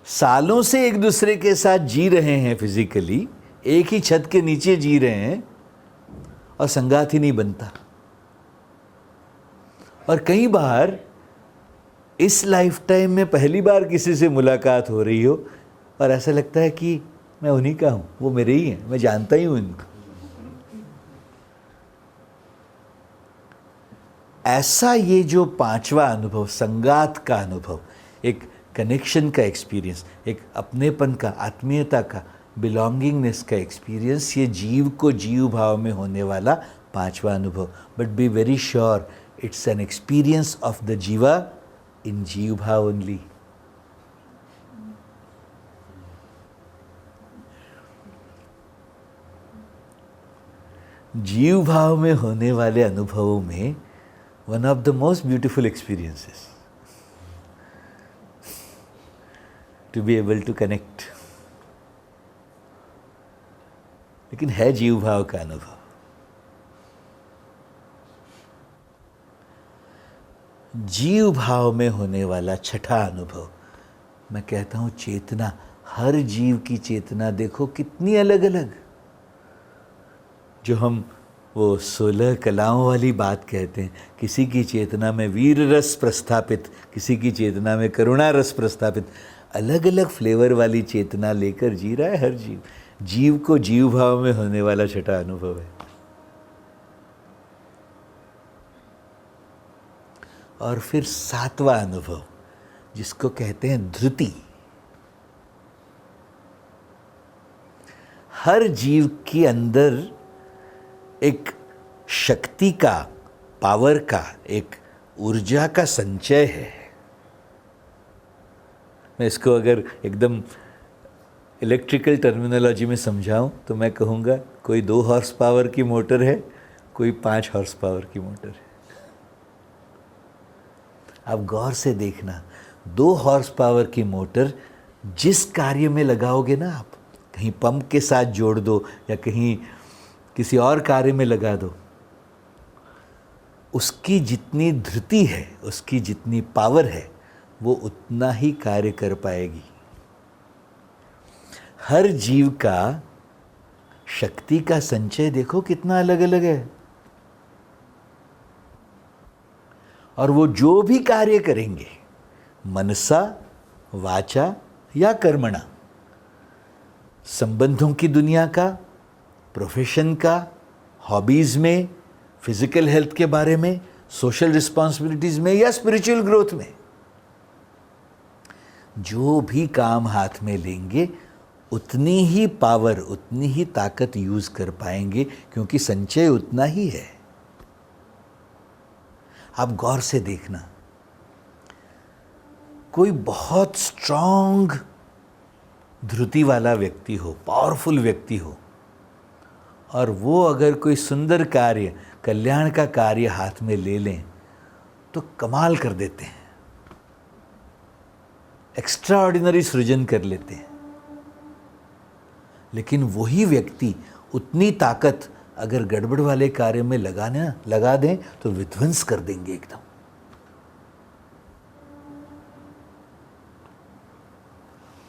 सालों से एक दूसरे के साथ जी रहे हैं, फिजिकली एक ही छत के नीचे जी रहे हैं, और संगात ही नहीं बनता। और कई बार इस लाइफ टाइम में पहली बार किसी से मुलाकात हो रही हो और ऐसा लगता है कि मैं उन्हीं का हूं, वो मेरे ही हैं, मैं जानता ही हूं इनको। ऐसा ये जो पांचवा अनुभव, संगात का अनुभव, एक कनेक्शन का एक्सपीरियंस, एक अपनेपन का, आत्मीयता का, बिलोंगिंगनेस का एक्सपीरियंस, ये जीव को जीव भाव में होने वाला पांचवा अनुभव। But be very sure, it's an experience of the जीवा इन जीव भाव ओनली। जीव भाव में होने वाले अनुभवों में one of the most beautiful experiences to be able to connect, लेकिन है जीव भाव का अनुभव। जीव भाव में होने वाला छठा अनुभव, मैं कहता हूं चेतना। हर जीव की चेतना देखो कितनी अलग अलग। जो हम वो 16 कलाओं वाली बात कहते हैं, किसी की चेतना में वीर रस प्रस्थापित, किसी की चेतना में करुणा रस प्रस्थापित, अलग अलग फ्लेवर वाली चेतना लेकर जी रहा है हर जीव। जीव को जीव भाव में होने वाला छठा अनुभव है। और फिर सातवां अनुभव, जिसको कहते हैं धृति। हर जीव के अंदर एक शक्ति का, पावर का, एक ऊर्जा का संचय है। मैं इसको अगर एकदम इलेक्ट्रिकल टर्मिनोलॉजी में समझाऊं तो मैं कहूँगा कोई 2 हॉर्स पावर की मोटर है, कोई 5 हॉर्स पावर की मोटर है। आप गौर से देखना, 2 हॉर्स पावर की मोटर जिस कार्य में लगाओगे ना, आप कहीं पंप के साथ जोड़ दो या कहीं किसी और कार्य में लगा दो, उसकी जितनी धृति है, उसकी जितनी पावर है, वो उतना ही कार्य कर पाएगी। हर जीव का शक्ति का संचय देखो कितना अलग अलग है। और वो जो भी कार्य करेंगे, मनसा, वाचा या कर्मणा, संबंधों की दुनिया का, प्रोफेशन का, हॉबीज़ में, फिजिकल हेल्थ के बारे में, सोशल रिस्पॉन्सिबिलिटीज़ में या स्पिरिचुअल ग्रोथ में, जो भी काम हाथ में लेंगे उतनी ही पावर, उतनी ही ताकत यूज कर पाएंगे, क्योंकि संचय उतना ही है। आप गौर से देखना, कोई बहुत स्ट्रांग धृति वाला व्यक्ति हो, पावरफुल व्यक्ति हो, और वो अगर कोई सुंदर कार्य, कल्याण का कार्य हाथ में ले लें तो कमाल कर देते हैं, एक्स्ट्रा ऑर्डिनरी सृजन कर लेते हैं। लेकिन वही व्यक्ति उतनी ताकत अगर गड़बड़ वाले कार्य में लगा दें तो विध्वंस कर देंगे एकदम।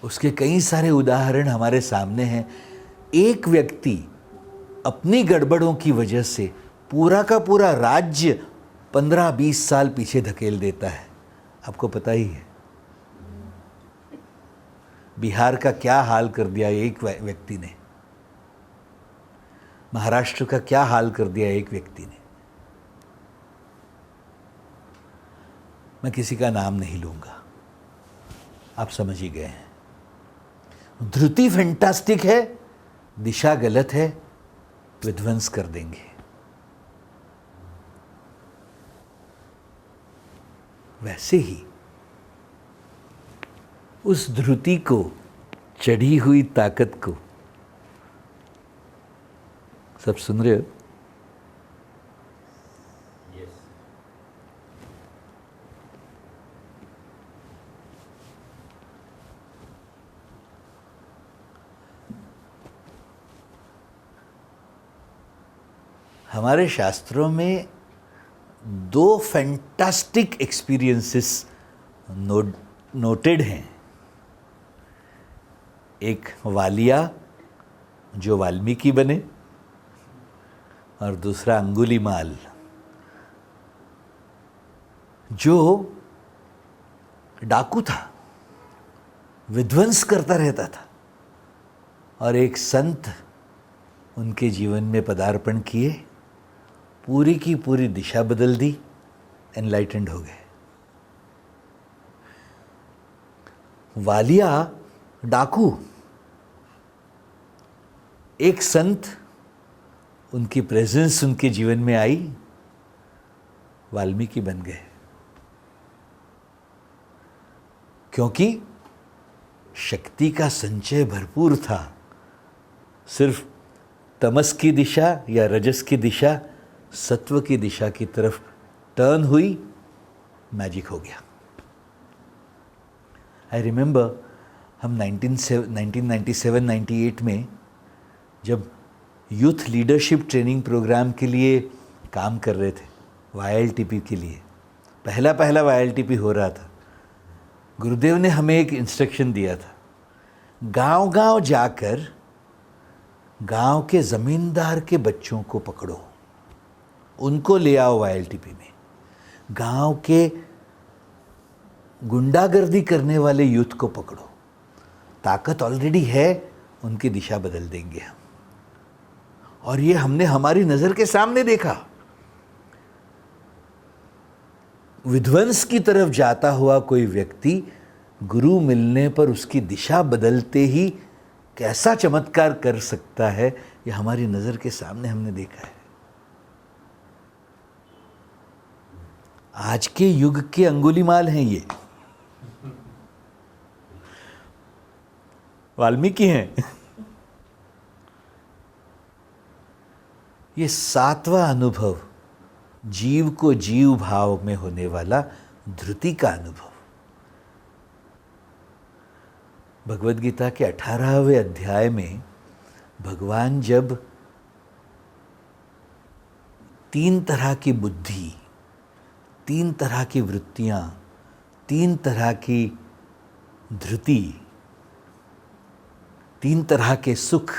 उसके कई सारे उदाहरण हमारे सामने हैं। एक व्यक्ति अपनी गड़बड़ों की वजह से पूरा का पूरा राज्य 15-20 साल पीछे धकेल देता है। आपको पता ही है बिहार का क्या हाल कर दिया एक व्यक्ति ने, महाराष्ट्र का क्या हाल कर दिया एक व्यक्ति ने। मैं किसी का नाम नहीं लूंगा, आप समझ ही गए हैं। धृति फैंटास्टिक है, दिशा गलत है, विध्वंस कर देंगे। वैसे ही उस धृति को, चढ़ी हुई ताकत को, सब सुन रहे हो? हमारे शास्त्रों में 2 फैंटास्टिक एक्सपीरियंसेस नोटेड हैं। एक वालिया जो वाल्मीकि बने, और दूसरा अंगुलीमाल जो डाकू था, विध्वंस करता रहता था, और एक संत उनके जीवन में पदार्पण किए, पूरी की पूरी दिशा बदल दी, एनलाइटेंड हो गए। वालिया डाकू, एक संत, उनकी प्रेजेंस उनके जीवन में आई, वाल्मीकि बन गए। क्योंकि शक्ति का संचय भरपूर था। सिर्फ तमस की दिशा या रजस की दिशा सत्व की दिशा की तरफ टर्न हुई, मैजिक हो गया। आई रिमेंबर हम 1997-98 में जब यूथ लीडरशिप ट्रेनिंग प्रोग्राम के लिए काम कर रहे थे, YLTP के लिए, पहला YLTP हो रहा था। गुरुदेव ने हमें एक इंस्ट्रक्शन दिया था, गांव-गांव जाकर गांव के ज़मींदार के बच्चों को पकड़ो, उनको ले आओ YLTP में। गांव के गुंडागर्दी करने वाले यूथ को पकड़ो, ताकत ऑलरेडी है, उनकी दिशा बदल देंगे हम। और ये हमने हमारी नज़र के सामने देखा। विध्वंस की तरफ जाता हुआ कोई व्यक्ति गुरु मिलने पर उसकी दिशा बदलते ही कैसा चमत्कार कर सकता है, ये हमारी नज़र के सामने हमने देखा है। आज के युग के अंगुलीमाल हैं ये, वाल्मीकि हैं। ये 7वां अनुभव, जीव को जीव भाव में होने वाला धृति का अनुभव, भगवद गीता के 18वें अध्याय में भगवान जब 3 तरह की बुद्धि, 3 तरह की वृत्तियां, 3 तरह की धृति, 3 तरह के सुख,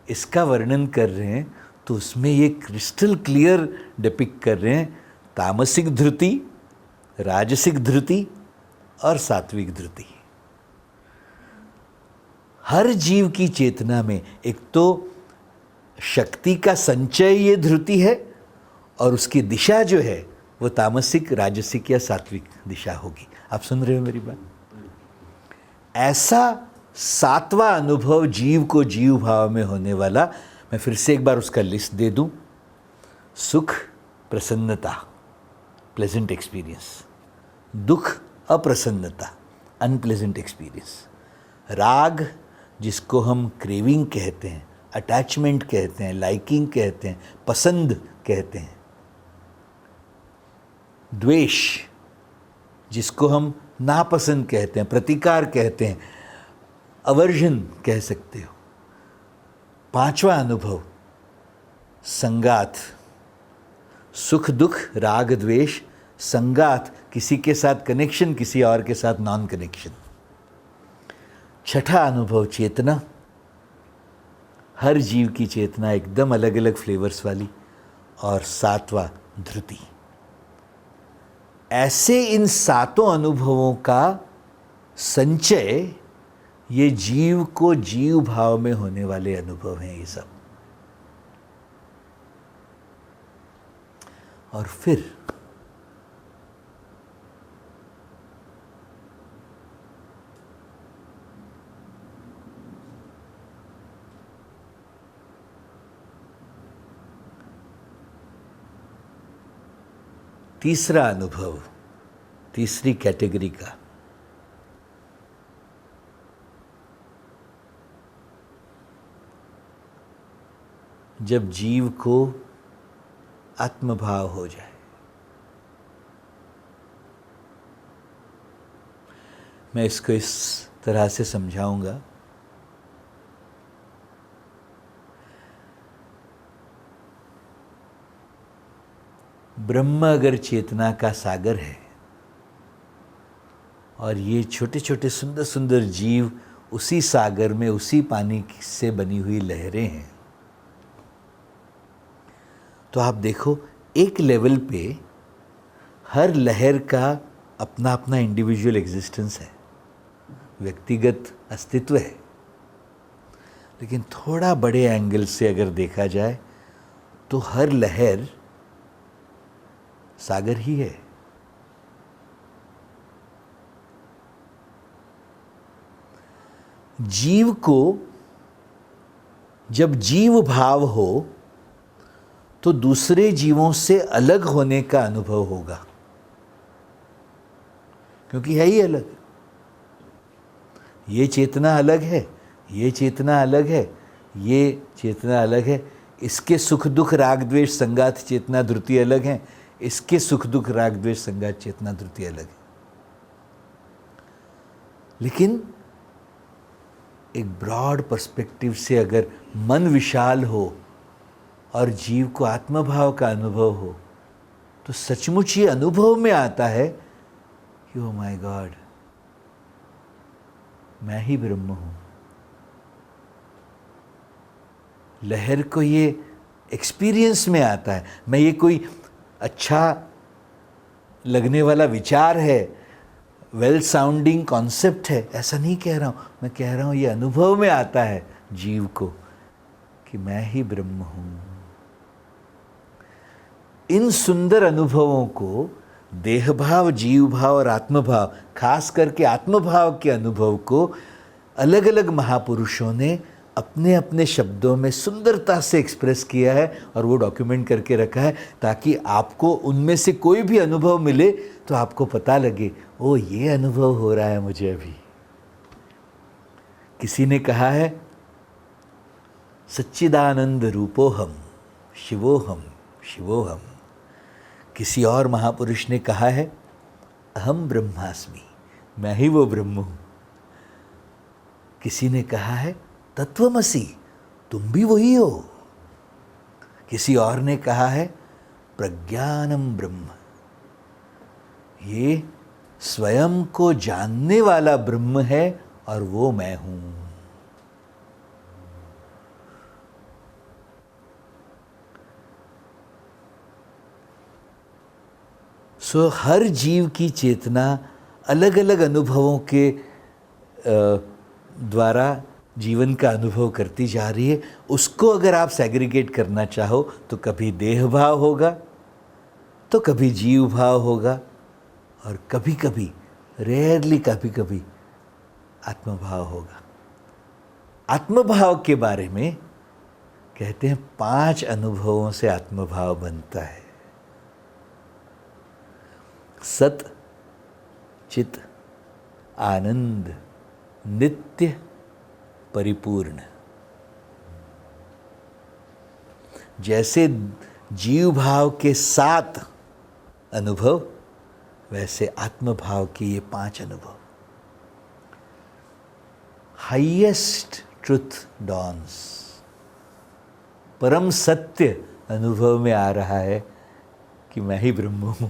इसका वर्णन कर रहे हैं, तो उसमें ये क्रिस्टल क्लियर डिपिक्ट कर रहे हैं तामसिक धृति, राजसिक धृति और सात्विक धृति। हर जीव की चेतना में एक तो शक्ति का संचय ये धृति है, और उसकी दिशा जो है वो तामसिक, राजसिक या सात्विक दिशा होगी। आप सुन रहे हो मेरी बात? ऐसा सातवां अनुभव जीव को जीव भाव में होने वाला, मैं फिर से एक बार उसका लिस्ट दे दूं। सुख, प्रसन्नता, प्लेजेंट एक्सपीरियंस। दुख, अप्रसन्नता, अनप्लेजेंट एक्सपीरियंस। राग, जिसको हम क्रेविंग कहते हैं, अटैचमेंट कहते हैं, लाइकिंग कहते हैं, पसंद कहते हैं। द्वेष, जिसको हम नापसंद कहते हैं, प्रतिकार कहते हैं, अवर्जन कह सकते हो। पांचवा अनुभव संगात। सुख दुख, राग द्वेष, संगात, किसी के साथ कनेक्शन, किसी और के साथ नॉन कनेक्शन। छठा अनुभव चेतना। हर जीव की चेतना एकदम अलग अलग फ्लेवर्स वाली। और सातवां धृति। ऐसे इन सातों अनुभवों का संचय ये जीव को जीव भाव में होने वाले अनुभव हैं ये सब। और फिर तीसरा अनुभव, तीसरी कैटेगरी का, जब जीव को आत्मभाव हो जाए। मैं इसको इस तरह से समझाऊंगा। ब्रह्म अगर चेतना का सागर है और ये छोटे छोटे सुंदर सुंदर जीव उसी सागर में, उसी पानी से बनी हुई लहरें हैं, तो आप देखो एक लेवल पे हर लहर का अपना अपना इंडिविजुअल एग्जिस्टेंस है, व्यक्तिगत अस्तित्व है। लेकिन थोड़ा बड़े एंगल से अगर देखा जाए तो हर लहर सागर ही है। जीव को जब जीव भाव हो तो दूसरे जीवों से अलग होने का अनुभव होगा, क्योंकि है ही अलग। ये चेतना अलग है, ये चेतना अलग है, ये चेतना अलग है। इसके सुख दुख राग द्वेष संगात चेतना धृति अलग है, इसके सुख दुख राग द्वेष संगात चेतना धृति अलग है। लेकिन एक ब्रॉड पर्सपेक्टिव से अगर मन विशाल हो और जीव को आत्मभाव का अनुभव हो तो सचमुच ये अनुभव में आता है कि ओ माय गॉड, मैं ही ब्रह्म हूं। लहर को ये एक्सपीरियंस में आता है। मैं ये कोई अच्छा लगने वाला विचार है, वेल साउंडिंग कॉन्सेप्ट है, ऐसा नहीं कह रहा हूं। मैं कह रहा हूं ये अनुभव में आता है जीव को कि मैं ही ब्रह्म हूं। इन सुंदर अनुभवों को देह भाव, जीव भाव और आत्मभाव, खास करके आत्मभाव के अनुभव को अलग अलग महापुरुषों ने अपने अपने शब्दों में सुंदरता से एक्सप्रेस किया है और वो डॉक्यूमेंट करके रखा है, ताकि आपको उनमें से कोई भी अनुभव मिले तो आपको पता लगे, ओ ये अनुभव हो रहा है मुझे अभी। किसी ने कहा है सच्चिदानंद रूपोहम शिवोहम शिवोहम। किसी और महापुरुष ने कहा है अहम ब्रह्मास्मि, मैं ही वो ब्रह्म हूं। किसी ने कहा है तत्वमसि, तुम भी वही हो। किसी और ने कहा है प्रज्ञानम ब्रह्म, ये स्वयं को जानने वाला ब्रह्म है और वो मैं हूं। सो हर जीव की चेतना अलग अलग अनुभवों के द्वारा जीवन का अनुभव करती जा रही है। उसको अगर आप सेग्रीगेट करना चाहो तो कभी देह भाव होगा, तो कभी जीव भाव होगा, और कभी कभी, रेयरली कभी कभी आत्मभाव होगा। आत्मभाव के बारे में कहते हैं 5 अनुभवों से आत्मभाव बनता है। सत, चित, आनंद, नित्य, परिपूर्ण। जैसे जीव भाव के 7 अनुभव, वैसे आत्मभाव के ये 5 अनुभव। हाईएस्ट ट्रुथ डॉन्स, परम सत्य अनुभव में आ रहा है कि मैं ही ब्रह्म हूं।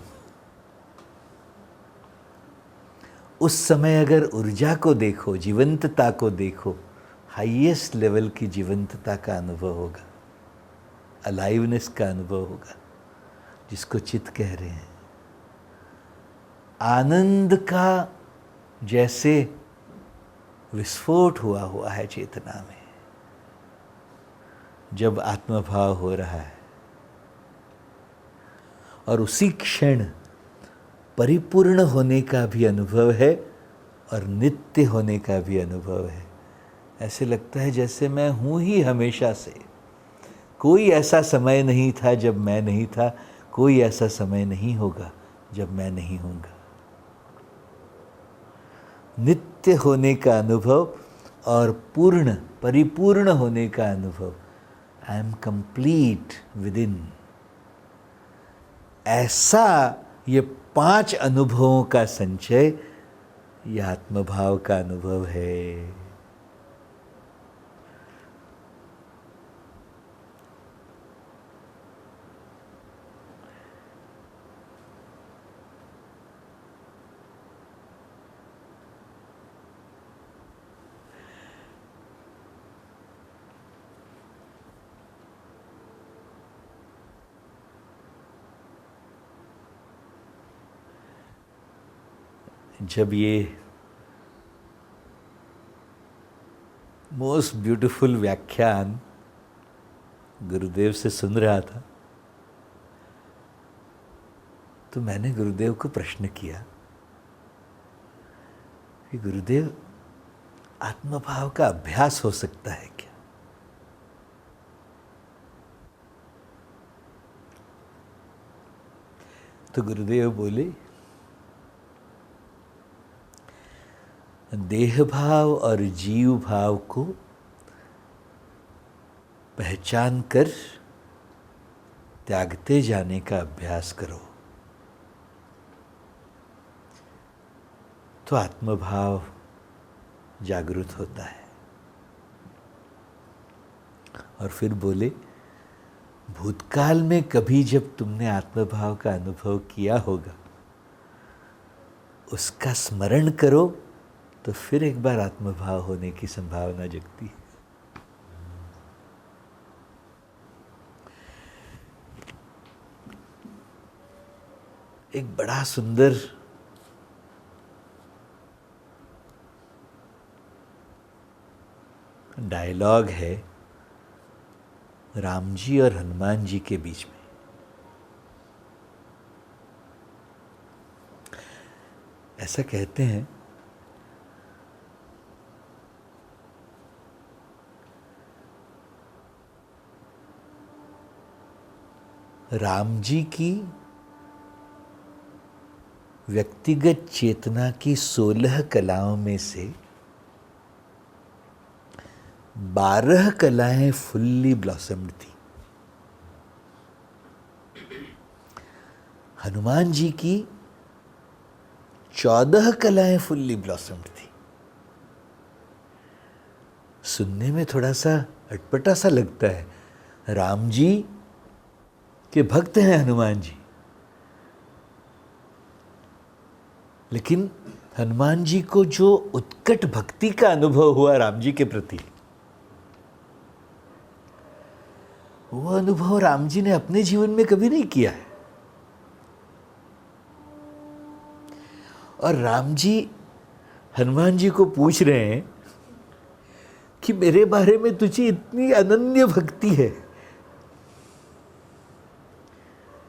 उस समय अगर ऊर्जा को देखो, जीवंतता को देखो, हाईएस्ट लेवल की जीवंतता का अनुभव होगा, अलाइवनेस का अनुभव होगा, जिसको चित्त कह रहे हैं। आनंद का जैसे विस्फोट हुआ है चेतना में जब आत्मभाव हो रहा है, और उसी क्षण परिपूर्ण होने का भी अनुभव है और नित्य होने का भी अनुभव है। ऐसे लगता है जैसे मैं हूँ ही हमेशा से। कोई ऐसा समय नहीं था जब मैं नहीं था, कोई ऐसा समय नहीं होगा जब मैं नहीं हूँगा। नित्य होने का अनुभव और पूर्ण, परिपूर्ण होने का अनुभव। I am complete with in. ऐसा ये 5 अनुभवों का संचय ये आत्मभाव का अनुभव है। जब ये मोस्ट ब्यूटीफुल व्याख्यान गुरुदेव से सुन रहा था, तो मैंने गुरुदेव को प्रश्न किया कि गुरुदेव, आत्मभाव का अभ्यास हो सकता है क्या? तो गुरुदेव बोले, देह भाव और जीव भाव को पहचान कर त्यागते जाने का अभ्यास करो, तो आत्मभाव जागृत होता है। और फिर बोले, भूतकाल में कभी जब तुमने आत्मभाव का अनुभव किया होगा, उसका स्मरण करो, तो फिर एक बार आत्मभाव होने की संभावना जगती है। एक बड़ा सुंदर डायलॉग है राम जी और हनुमान जी के बीच में। ऐसा कहते हैं, राम जी की व्यक्तिगत चेतना की 16 कलाओं में से 12 कलाएं फुल्ली ब्लॉसम्ड थी। हनुमान जी की 14 कलाएं फुल्ली ब्लॉसम्ड थी। सुनने में थोड़ा सा अटपटा सा लगता है, राम जी के भक्त हैं हनुमान जी, लेकिन हनुमान जी को जो उत्कट भक्ति का अनुभव हुआ राम जी के प्रति, वो अनुभव राम जी ने अपने जीवन में कभी नहीं किया है। और राम जी हनुमान जी को पूछ रहे हैं कि मेरे बारे में तुझे इतनी अनन्य भक्ति है,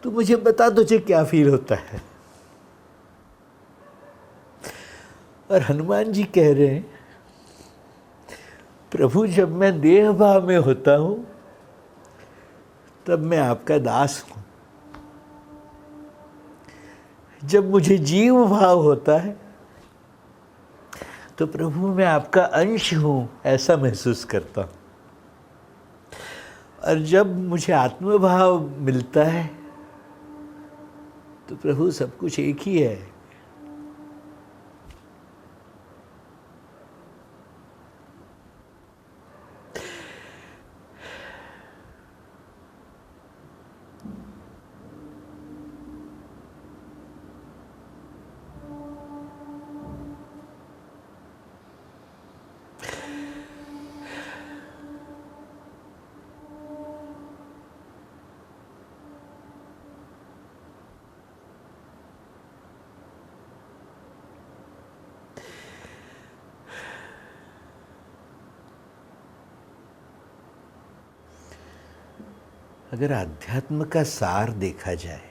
तो मुझे बता तुझे क्या फील होता है। और हनुमान जी कह रहे हैं, प्रभु, जब मैं देह भाव में होता हूं तब मैं आपका दास हूं। जब मुझे जीव भाव होता है तो प्रभु मैं आपका अंश हूं, ऐसा महसूस करता हूं। और जब मुझे आत्मभाव मिलता है तो प्रभु सब कुछ एक ही है। अगर आध्यात्म का सार देखा जाए,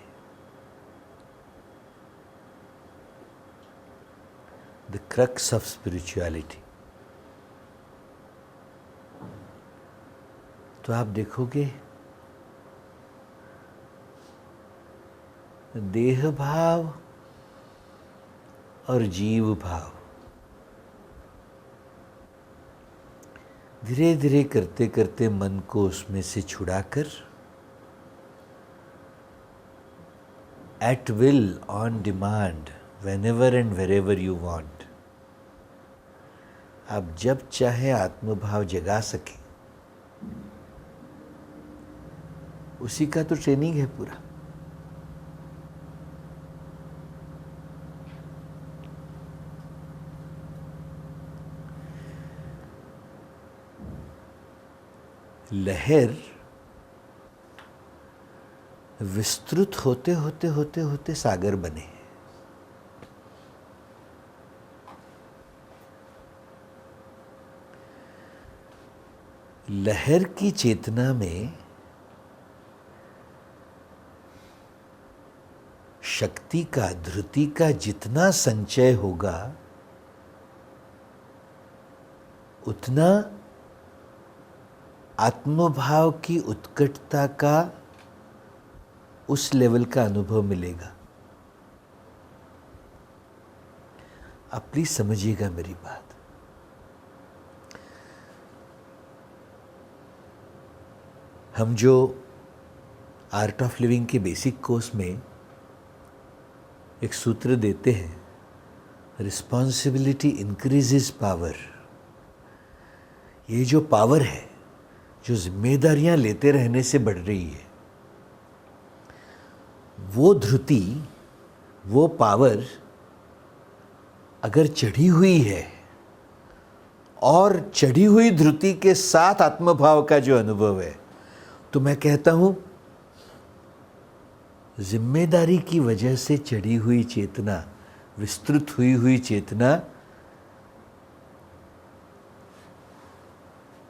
द क्रक्स ऑफ स्पिरिचुअलिटी, तो आप देखोगे देह भाव और जीव भाव धीरे धीरे करते करते मन को उसमें से छुड़ाकर at will, on demand, whenever and wherever you want, आप जब चाहे आत्मभाव जगा सके, उसी का तो ट्रेनिंग है पूरा। लहर विस्तृत होते होते होते होते सागर बने। लहर की चेतना में शक्ति का, धृति का जितना संचय होगा उतना आत्मभाव की उत्कटता का, उस लेवल का अनुभव मिलेगा। आप प्लीज समझिएगा मेरी बात। हम जो आर्ट ऑफ लिविंग के बेसिक कोर्स में एक सूत्र देते हैं, रिस्पॉन्सिबिलिटी इंक्रीजेस पावर। ये जो पावर है, जो जिम्मेदारियां लेते रहने से बढ़ रही है, वो धृति, वो पावर अगर चढ़ी हुई है और चढ़ी हुई धृति के साथ आत्मभाव का जो अनुभव है, तो मैं कहता हूं जिम्मेदारी की वजह से चढ़ी हुई चेतना, विस्तृत हुई हुई चेतना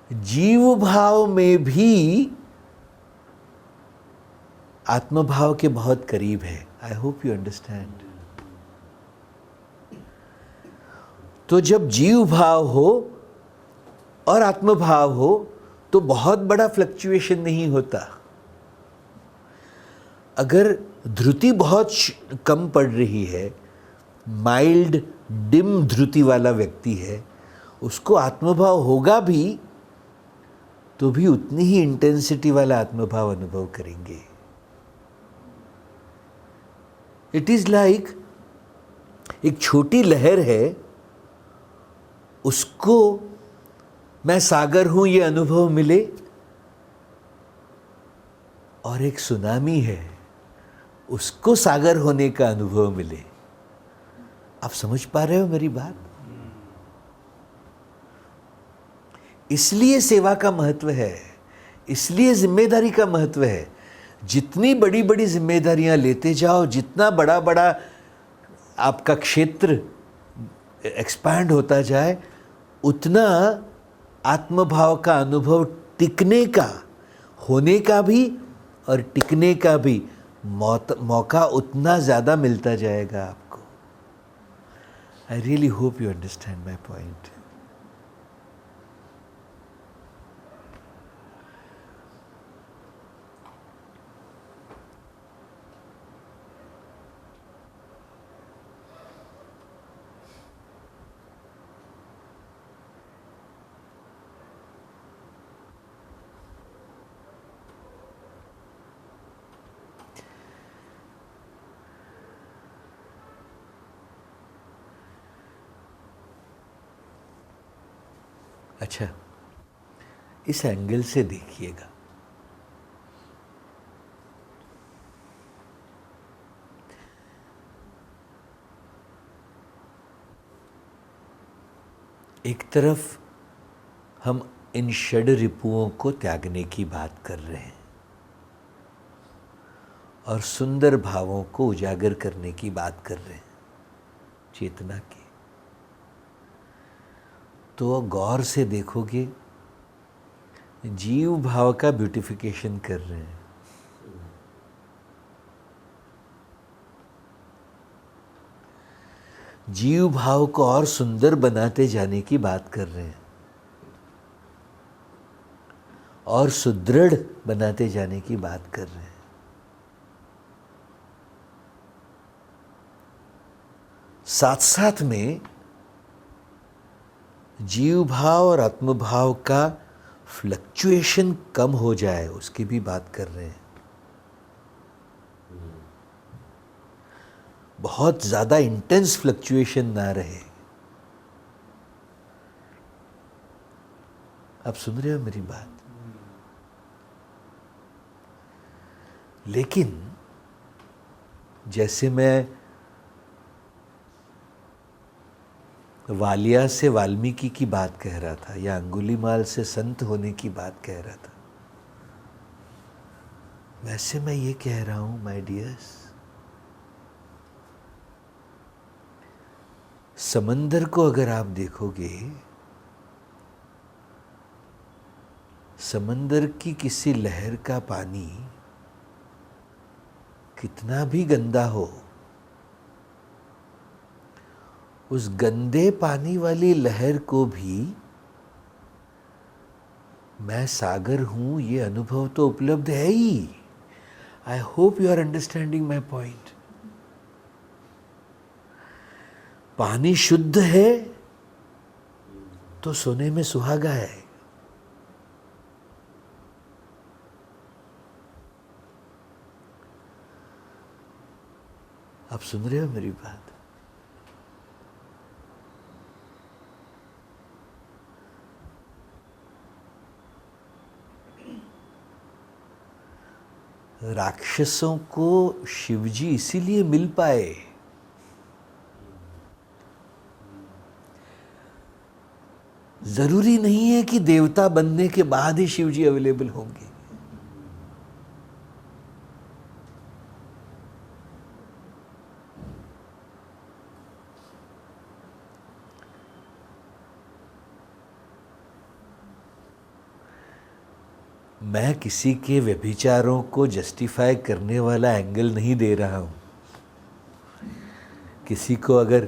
जीव भाव में भी आत्मभाव के बहुत करीब है। आई होप यू अंडरस्टैंड। तो जब जीव भाव हो और आत्मभाव हो तो बहुत बड़ा फ्लक्चुएशन नहीं होता। अगर धृति बहुत कम पड़ रही है, माइल्ड डिम धृति वाला व्यक्ति है, उसको आत्मभाव होगा भी तो भी उतनी ही इंटेंसिटी वाला आत्मभाव अनुभव करेंगे। इट इज लाइक एक छोटी लहर है, उसको मैं सागर हूं ये अनुभव मिले, और एक सुनामी है, उसको सागर होने का अनुभव मिले। आप समझ पा रहे हो मेरी बात? इसलिए सेवा का महत्व है, इसलिए जिम्मेदारी का महत्व है। जितनी बड़ी बड़ी जिम्मेदारियां लेते जाओ, जितना बड़ा बड़ा आपका क्षेत्र एक्सपैंड होता जाए, उतना आत्मभाव का अनुभव टिकने का, होने का भी और टिकने का भी मौका उतना ज़्यादा मिलता जाएगा आपको। I really hope you understand my point. अच्छा, इस एंगल से देखिएगा। एक तरफ हम इन षड रिपुओं को त्यागने की बात कर रहे हैं और सुंदर भावों को उजागर करने की बात कर रहे हैं, चेतना की। तो गौर से देखोगे, जीव भाव का ब्यूटिफिकेशन कर रहे हैं। जीव भाव को और सुंदर बनाते जाने की बात कर रहे हैं और सुदृढ़ बनाते जाने की बात कर रहे हैं। साथ साथ में जीव भाव और आत्म भाव का फ्लक्चुएशन कम हो जाए, उसकी भी बात कर रहे हैं। बहुत ज्यादा इंटेंस फ्लक्चुएशन ना रहे। आप सुन रहे हो मेरी बात? लेकिन जैसे मैं वालिया से वाल्मीकि की बात कह रहा था या अंगुलीमाल से संत होने की बात कह रहा था, वैसे मैं ये कह रहा हूं माय डियर्स, समंदर को अगर आप देखोगे, समंदर की किसी लहर का पानी कितना भी गंदा हो, उस गंदे पानी वाली लहर को भी मैं सागर हूं ये अनुभव तो उपलब्ध है ही। I hope you are understanding my point. पानी शुद्ध है तो सोने में सुहागा है। आप सुन रहे हो मेरी बात? राक्षसों को शिवजी इसीलिए मिल पाए, जरूरी नहीं है कि देवता बनने के बाद ही शिवजी अवेलेबल होंगे। मैं किसी के व्यभिचारों को जस्टिफाई करने वाला एंगल नहीं दे रहा हूं। किसी को अगर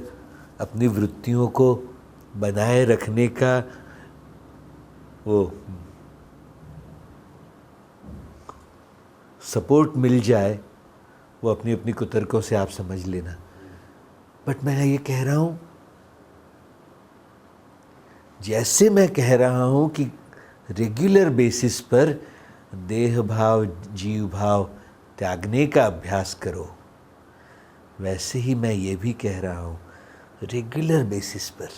अपनी वृत्तियों को बनाए रखने का वो सपोर्ट मिल जाए, वो अपनी अपनी कुतर्कों से आप समझ लेना। बट मैं ये कह रहा हूं, जैसे मैं कह रहा हूं कि रेगुलर बेसिस पर देह भाव जीव भाव त्यागने का अभ्यास करो, वैसे ही मैं ये भी कह रहा हूं रेगुलर बेसिस पर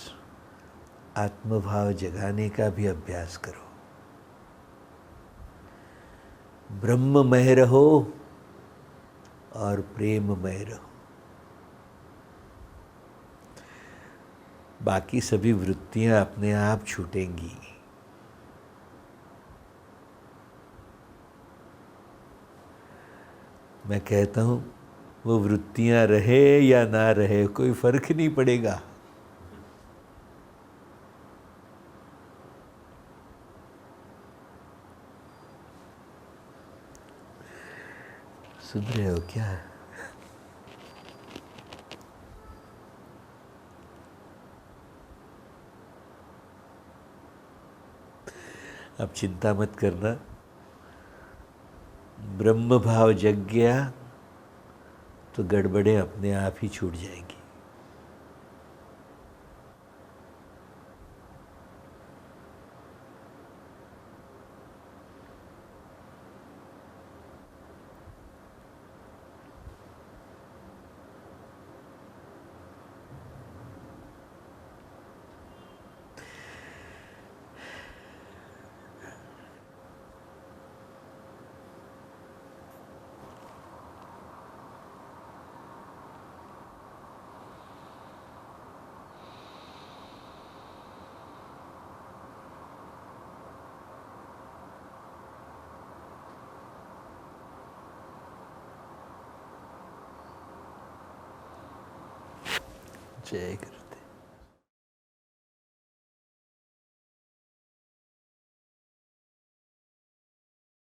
आत्मभाव जगाने का भी अभ्यास करो। ब्रह्ममय रहो और प्रेममय रहो। बाकी सभी वृत्तियां अपने आप छूटेंगी। मैं कहता हूं वो वृत्तियां रहे या ना रहे कोई फर्क नहीं पड़ेगा। सुन रहे हो क्या? अब चिंता मत करना, ब्रह्म भाव जग गया तो गड़बड़ें अपने आप ही छूट जाएंगी। जय गुरु।